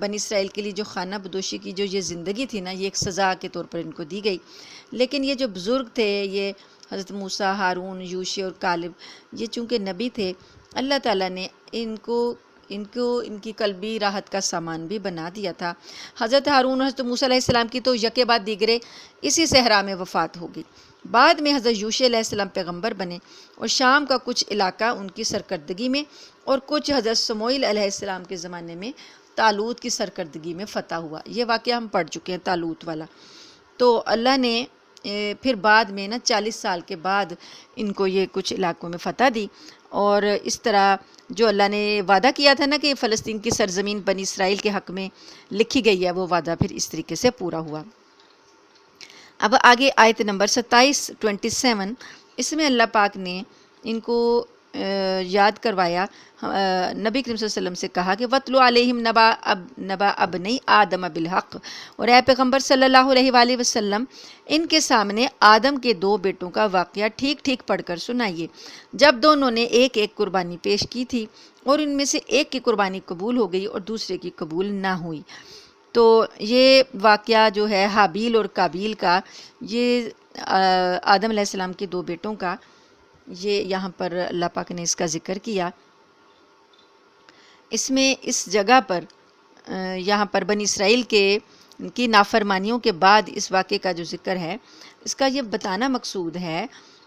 بنی اسرائیل کے لیے جو خانہ بدوشی کی جو یہ زندگی تھی نا، یہ ایک سزا کے طور پر ان کو دی گئی، لیکن یہ جو بزرگ تھے، یہ حضرت موسیٰ، ہارون، یوشع اور کالب، یہ چونکہ نبی تھے، اللہ تعالیٰ نے ان کی قلبی راحت کا سامان بھی بنا دیا تھا۔ حضرت ہارون اور حضرت موسیٰ علیہ السلام کی تو یکے بعد دیگرے اسی صحرا میں وفات ہو گئی۔ بعد میں حضرت یوشع علیہ السلام پیغمبر بنے، اور شام کا کچھ علاقہ ان کی سرکردگی میں، اور کچھ حضرت سموئیل علیہ السلام کے زمانے میں طالوت کی سرکردگی میں فتح ہوا۔ یہ واقعہ ہم پڑھ چکے ہیں، طالوت والا۔ تو اللہ نے پھر بعد میں 40 سال کے بعد ان کو یہ کچھ علاقوں میں فتح دی، اور اس طرح جو اللہ نے وعدہ کیا تھا نا کہ فلسطین کی سرزمین بنی اسرائیل کے حق میں لکھی گئی ہے، وہ وعدہ پھر اس طریقے سے پورا ہوا۔ اب آگے آیت نمبر 27 اس میں اللہ پاک نے ان کو یاد کروایا، نبی کریم صلی اللہ علیہ وسلم سے کہا کہ وَاتْلُ عَلَيْهِمْ نَبَأَ ابْنَيْ آدَمَ بِالْحَقِّ، اور اے پیغمبر صلی اللہ علیہ وآلہ وسلم ان کے سامنے آدم کے 2 بیٹوں کا واقعہ ٹھیک ٹھیک پڑھ کر سنائیے، جب دونوں نے ایک ایک قربانی پیش کی تھی، اور ان میں سے ایک کی قربانی قبول ہو گئی اور دوسرے کی قبول نہ ہوئی۔ تو یہ واقعہ جو ہے حابیل اور قابیل کا، یہ آدم علیہ السلام کے 2 بیٹوں کا، یہ یہاں پر اللہ پاک نے اس کا ذکر کیا۔ اس میں اس جگہ پر یہاں پر بنی اسرائیل کی نافرمانیوں کے بعد اس واقعے کا جو ذکر ہے، اس کا یہ بتانا مقصود ہے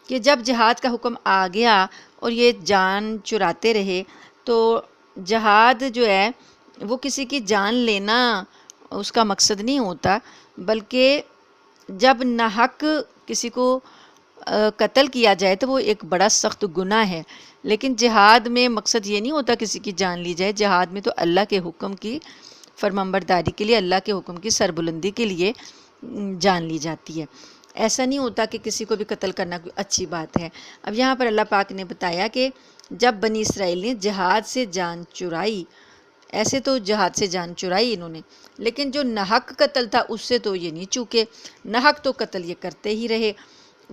کہ جب جہاد کا حکم آ گیا اور یہ جان چراتے رہے، تو جہاد جو ہے وہ کسی کی جان لینا اس کا مقصد نہیں ہوتا، بلکہ جب ناحق کسی کو قتل کیا جائے تو وہ ایک بڑا سخت گناہ ہے، لیکن جہاد میں مقصد یہ نہیں ہوتا کسی کی جان لی جائے۔ جہاد میں تو اللہ کے حکم کی فرمانبرداری کے لیے، اللہ کے حکم کی سربلندی کے لیے جان لی جاتی ہے۔ ایسا نہیں ہوتا کہ کسی کو بھی قتل کرنا کوئی اچھی بات ہے۔ اب یہاں پر اللہ پاک نے بتایا کہ جب بنی اسرائیل نے جہاد سے جان چرائی، ایسے تو جہاد سے جان چرائی انہوں نے، لیکن جو ناحق قتل تھا اس سے تو یہ نہیں چوکے، ناحق تو قتل یہ کرتے ہی رہے،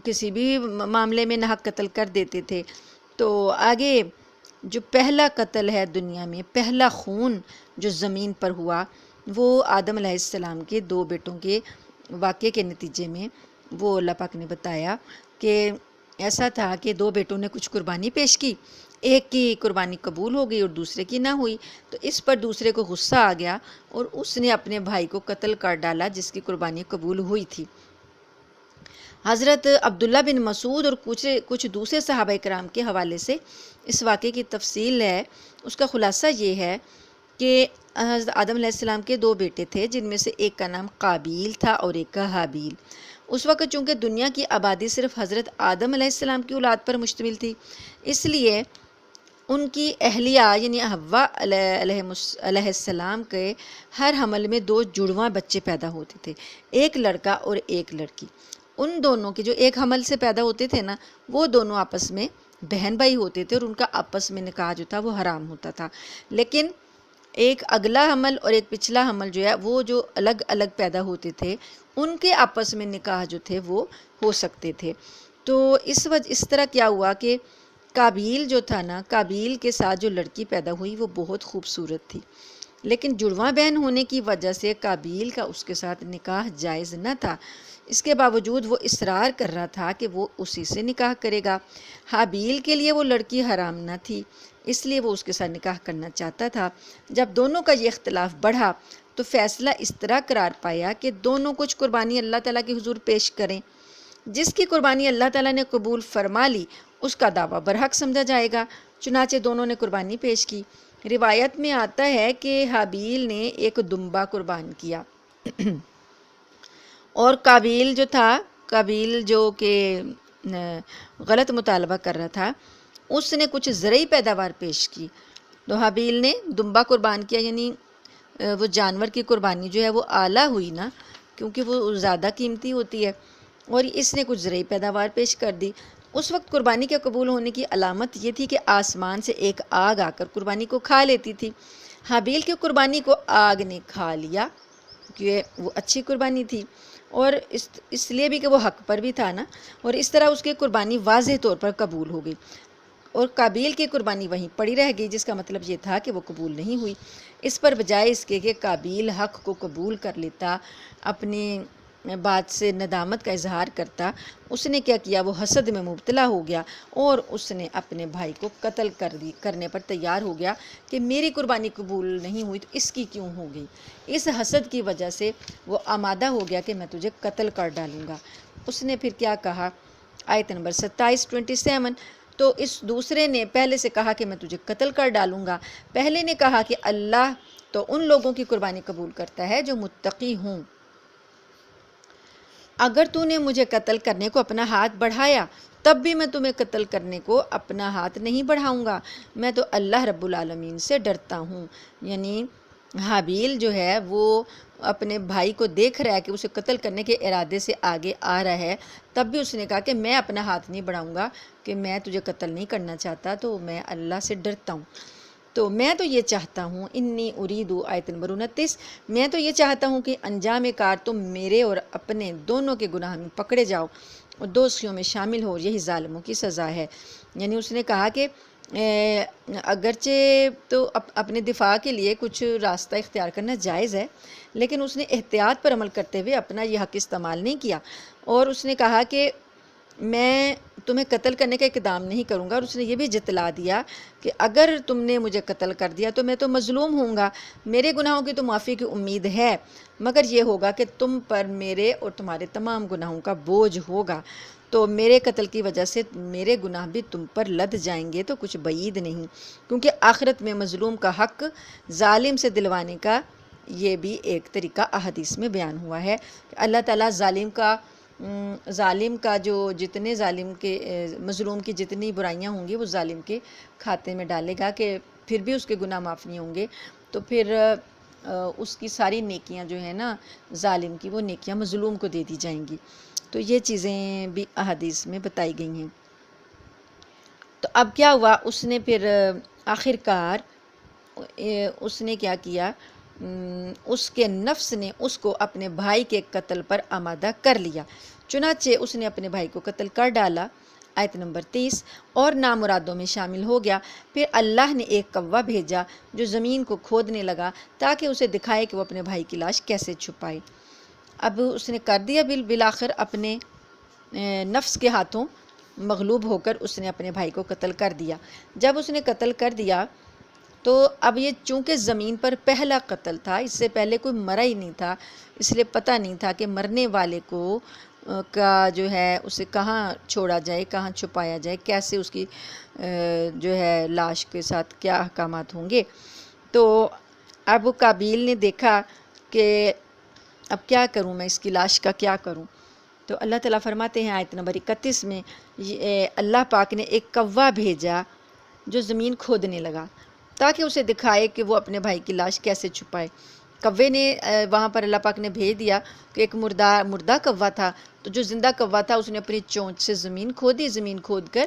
کسی بھی معاملے میں ناحق قتل کر دیتے تھے۔ تو آگے جو پہلا قتل ہے دنیا میں، پہلا خون جو زمین پر ہوا، وہ آدم علیہ السلام کے 2 بیٹوں کے واقعے کے نتیجے میں، وہ اللہ پاک نے بتایا کہ ایسا تھا کہ دو بیٹوں نے کچھ قربانی پیش کی، ایک کی قربانی قبول ہو گئی اور دوسرے کی نہ ہوئی، تو اس پر دوسرے کو غصہ آ گیا اور اس نے اپنے بھائی کو قتل کر ڈالا جس کی قربانی قبول ہوئی تھی۔ حضرت عبداللہ بن مسعود اور کچھ دوسرے صحابہ کرام کے حوالے سے اس واقعے کی تفصیل ہے۔ اس کا خلاصہ یہ ہے کہ حضرت آدم علیہ السلام کے دو بیٹے تھے، جن میں سے ایک کا نام قابیل تھا اور ایک کا حابیل۔ اس وقت چونکہ دنیا کی آبادی صرف حضرت آدم علیہ السلام کی اولاد پر مشتمل تھی، اس لیے ان کی اہلیہ یعنی حوا علیہ السلام کے ہر حمل میں دو جڑواں بچے پیدا ہوتے تھے، ایک لڑکا اور ایک لڑکی۔ ان دونوں کے جو ایک حمل سے پیدا ہوتے تھے نا، وہ دونوں آپس میں بہن بھائی ہوتے تھے اور ان کا آپس میں نکاح جو تھا وہ حرام ہوتا تھا، لیکن ایک اگلا حمل اور ایک پچھلا حمل جو ہے وہ جو الگ الگ پیدا ہوتے تھے ان کے آپس میں نکاح جو تھے وہ ہو سکتے تھے۔ تو اس طرح کیا ہوا کہ قابیل جو تھا نا، قابیل کے ساتھ جو لڑکی پیدا ہوئی وہ بہت خوبصورت تھی، لیکن جڑواں بہن ہونے کی وجہ سے قابیل کا اس کے ساتھ نکاح جائز نہ تھا۔ اس کے باوجود وہ اصرار کر رہا تھا کہ وہ اسی سے نکاح کرے گا۔ حابیل کے لیے وہ لڑکی حرام نہ تھی، اس لیے وہ اس کے ساتھ نکاح کرنا چاہتا تھا۔ جب دونوں کا یہ اختلاف بڑھا تو فیصلہ اس طرح قرار پایا کہ دونوں کچھ قربانی اللہ تعالیٰ کے حضور پیش کریں۔ جس کی قربانی اللہ تعالیٰ نے قبول فرما لی اس کا دعویٰ برحق سمجھا جائے گا۔ چنانچہ دونوں نے قربانی پیش کی۔ روایت میں آتا ہے کہ حابیل نے ایک دمبا قربان کیا اور قابیل جو کہ غلط مطالبہ کر رہا تھا، اس نے کچھ زرعی پیداوار پیش کی۔ تو حابیل نے دمبا قربان کیا، یعنی وہ جانور کی قربانی جو ہے وہ اعلیٰ ہوئی نا، کیونکہ وہ زیادہ قیمتی ہوتی ہے، اور اس نے کچھ زرعی پیداوار پیش کر دی۔ اس وقت قربانی کے قبول ہونے کی علامت یہ تھی کہ آسمان سے ایک آگ آ کر قربانی کو کھا لیتی تھی۔ حابیل کی قربانی کو آگ نے کھا لیا کیونکہ وہ اچھی قربانی تھی، اور اس لیے بھی کہ وہ حق پر بھی تھا نا، اور اس طرح اس کی قربانی واضح طور پر قبول ہو گئی، اور قابیل کی قربانی وہیں پڑی رہ گئی، جس کا مطلب یہ تھا کہ وہ قبول نہیں ہوئی۔ اس پر بجائے اس کے کہ قابیل حق کو قبول کر لیتا، اپنی بات سے ندامت کا اظہار کرتا، اس نے کیا کیا، وہ حسد میں مبتلا ہو گیا اور اس نے اپنے بھائی کو قتل کرنے پر تیار ہو گیا کہ میری قربانی قبول نہیں ہوئی تو اس کی کیوں ہو گئی۔ اس حسد کی وجہ سے وہ آمادہ ہو گیا کہ میں تجھے قتل کر ڈالوں گا۔ اس نے پھر کیا کہا، آیت نمبر 27 تو اس دوسرے نے پہلے سے کہا کہ میں تجھے قتل کر ڈالوں گا۔ پہلے نے کہا کہ اللہ تو ان لوگوں کی قربانی قبول کرتا ہے جو متقی ہوں، اگر تو نے مجھے قتل کرنے کو اپنا ہاتھ بڑھایا تب بھی میں تمہیں قتل کرنے کو اپنا ہاتھ نہیں بڑھاؤں گا، میں تو اللہ رب العالمین سے ڈرتا ہوں۔ یعنی حابیل جو ہے وہ اپنے بھائی کو دیکھ رہا ہے کہ اسے قتل کرنے کے ارادے سے آگے آ رہا ہے، تب بھی اس نے کہا کہ میں اپنا ہاتھ نہیں بڑھاؤں گا، کہ میں تجھے قتل نہیں کرنا چاہتا، تو میں اللہ سے ڈرتا ہوں۔ تو میں تو یہ چاہتا ہوں، انی اریدو، آیت نمبر 29، میں تو یہ چاہتا ہوں کہ انجام کار تم میرے اور اپنے دونوں کے گناہ میں پکڑے جاؤ اور دوزخیوں میں شامل ہو، یہی ظالموں کی سزا ہے۔ یعنی اس نے کہا کہ اگرچہ تو اپنے دفاع کے لیے کچھ راستہ اختیار کرنا جائز ہے، لیکن اس نے احتیاط پر عمل کرتے ہوئے اپنا یہ حق استعمال نہیں کیا، اور اس نے کہا کہ میں تمہیں قتل کرنے کا اقدام نہیں کروں گا، اور اس نے یہ بھی جتلا دیا کہ اگر تم نے مجھے قتل کر دیا تو میں تو مظلوم ہوں گا، میرے گناہوں کی تو معافی کی امید ہے، مگر یہ ہوگا کہ تم پر میرے اور تمہارے تمام گناہوں کا بوجھ ہوگا، تو میرے قتل کی وجہ سے میرے گناہ بھی تم پر لد جائیں گے، تو کچھ بعید نہیں، کیونکہ آخرت میں مظلوم کا حق ظالم سے دلوانے کا یہ بھی ایک طریقہ احادیث میں بیان ہوا ہے کہ اللہ تعالیٰ ظالم کا جو جتنے مظلوم کی جتنی برائیاں ہوں گی وہ ظالم کے کھاتے میں ڈالے گا، کہ پھر بھی اس کے گناہ معاف نہیں ہوں گے، تو پھر اس کی ساری نیکیاں جو ہیں نا ظالم کی، وہ نیکیاں مظلوم کو دے دی جائیں گی۔ تو یہ چیزیں بھی احادیث میں بتائی گئی ہیں۔ تو اب کیا ہوا، اس نے پھر آخر کار اس نے کیا کیا، اس کے نفس نے اس کو اپنے بھائی کے قتل پر آمادہ کر لیا، چنانچہ اس نے اپنے بھائی کو قتل کر ڈالا، آیت نمبر 30، اور نامرادوں میں شامل ہو گیا۔ پھر اللہ نے ایک کوا بھیجا جو زمین کو کھودنے لگا تاکہ اسے دکھائے کہ وہ اپنے بھائی کی لاش کیسے چھپائے۔ اب اس نے کر دیا بالآخر اپنے نفس کے ہاتھوں مغلوب ہو کر اس نے اپنے بھائی کو قتل کر دیا۔ جب اس نے قتل کر دیا تو اب یہ چونکہ زمین پر پہلا قتل تھا، اس سے پہلے کوئی مرا ہی نہیں تھا، اس لیے پتہ نہیں تھا کہ مرنے والے کو کا جو ہے اسے کہاں چھوڑا جائے، کہاں چھپایا جائے، کیسے اس کی جو ہے لاش کے ساتھ کیا احکامات ہوں گے۔ تو اب قابیل نے دیکھا کہ اب کیا کروں میں، اس کی لاش کا کیا کروں۔ تو اللہ تعالیٰ فرماتے ہیں آیت نمبر 31 میں، اللہ پاک نے ایک کوا بھیجا جو زمین کھودنے لگا تاکہ اسے دکھائے کہ وہ اپنے بھائی کی لاش کیسے چھپائے۔ کوے نے وہاں پر اللہ پاک نے بھیج دیا کہ ایک مردہ کوا تھا، تو جو زندہ کوا تھا اس نے اپنی چونچ سے زمین کھودی، زمین کھود کر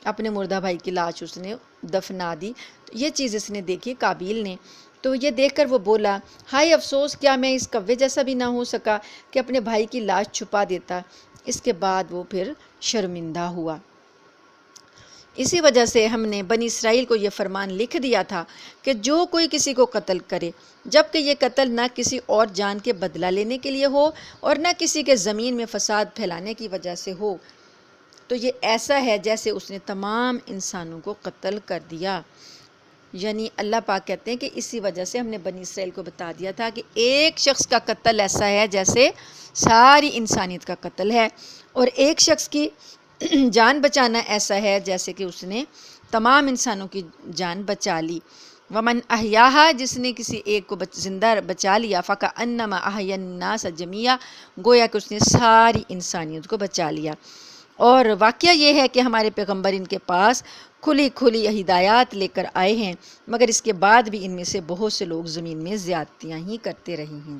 اپنے مردہ بھائی کی لاش اس نے دفنا دی۔ یہ چیز اس نے دیکھی قابیل نے، تو یہ دیکھ کر وہ بولا، ہائے افسوس، کیا میں اس کوے جیسا بھی نہ ہو سکا کہ اپنے بھائی کی لاش چھپا دیتا۔ اس کے بعد وہ پھر شرمندہ ہوا۔ اسی وجہ سے ہم نے بنی اسرائیل کو یہ فرمان لکھ دیا تھا کہ جو کوئی کسی کو قتل کرے، جب کہ یہ قتل نہ کسی اور جان کے بدلہ لینے کے لیے ہو اور نہ کسی کے زمین میں فساد پھیلانے کی وجہ سے ہو، تو یہ ایسا ہے جیسے اس نے تمام انسانوں کو قتل کر دیا۔ یعنی اللہ پاک کہتے ہیں کہ اسی وجہ سے ہم نے بنی اسرائیل کو بتا دیا تھا کہ ایک شخص کا قتل ایسا ہے جیسے ساری انسانیت کا قتل ہے، اور ایک شخص کی جان بچانا ایسا ہے جیسے کہ اس نے تمام انسانوں کی جان بچا لی۔ ومن احیاہا، جس نے کسی ایک کو زندہ بچا لیا، فکأنما احیا الناس جمیعا، گویا کہ اس نے ساری انسانیت کو بچا لیا۔ اور واقعہ یہ ہے کہ ہمارے پیغمبر ان کے پاس کھلی کھلی ہدایات لے کر آئے ہیں، مگر اس کے بعد بھی ان میں سے بہت سے لوگ زمین میں زیادتیاں ہی کرتے رہے ہیں۔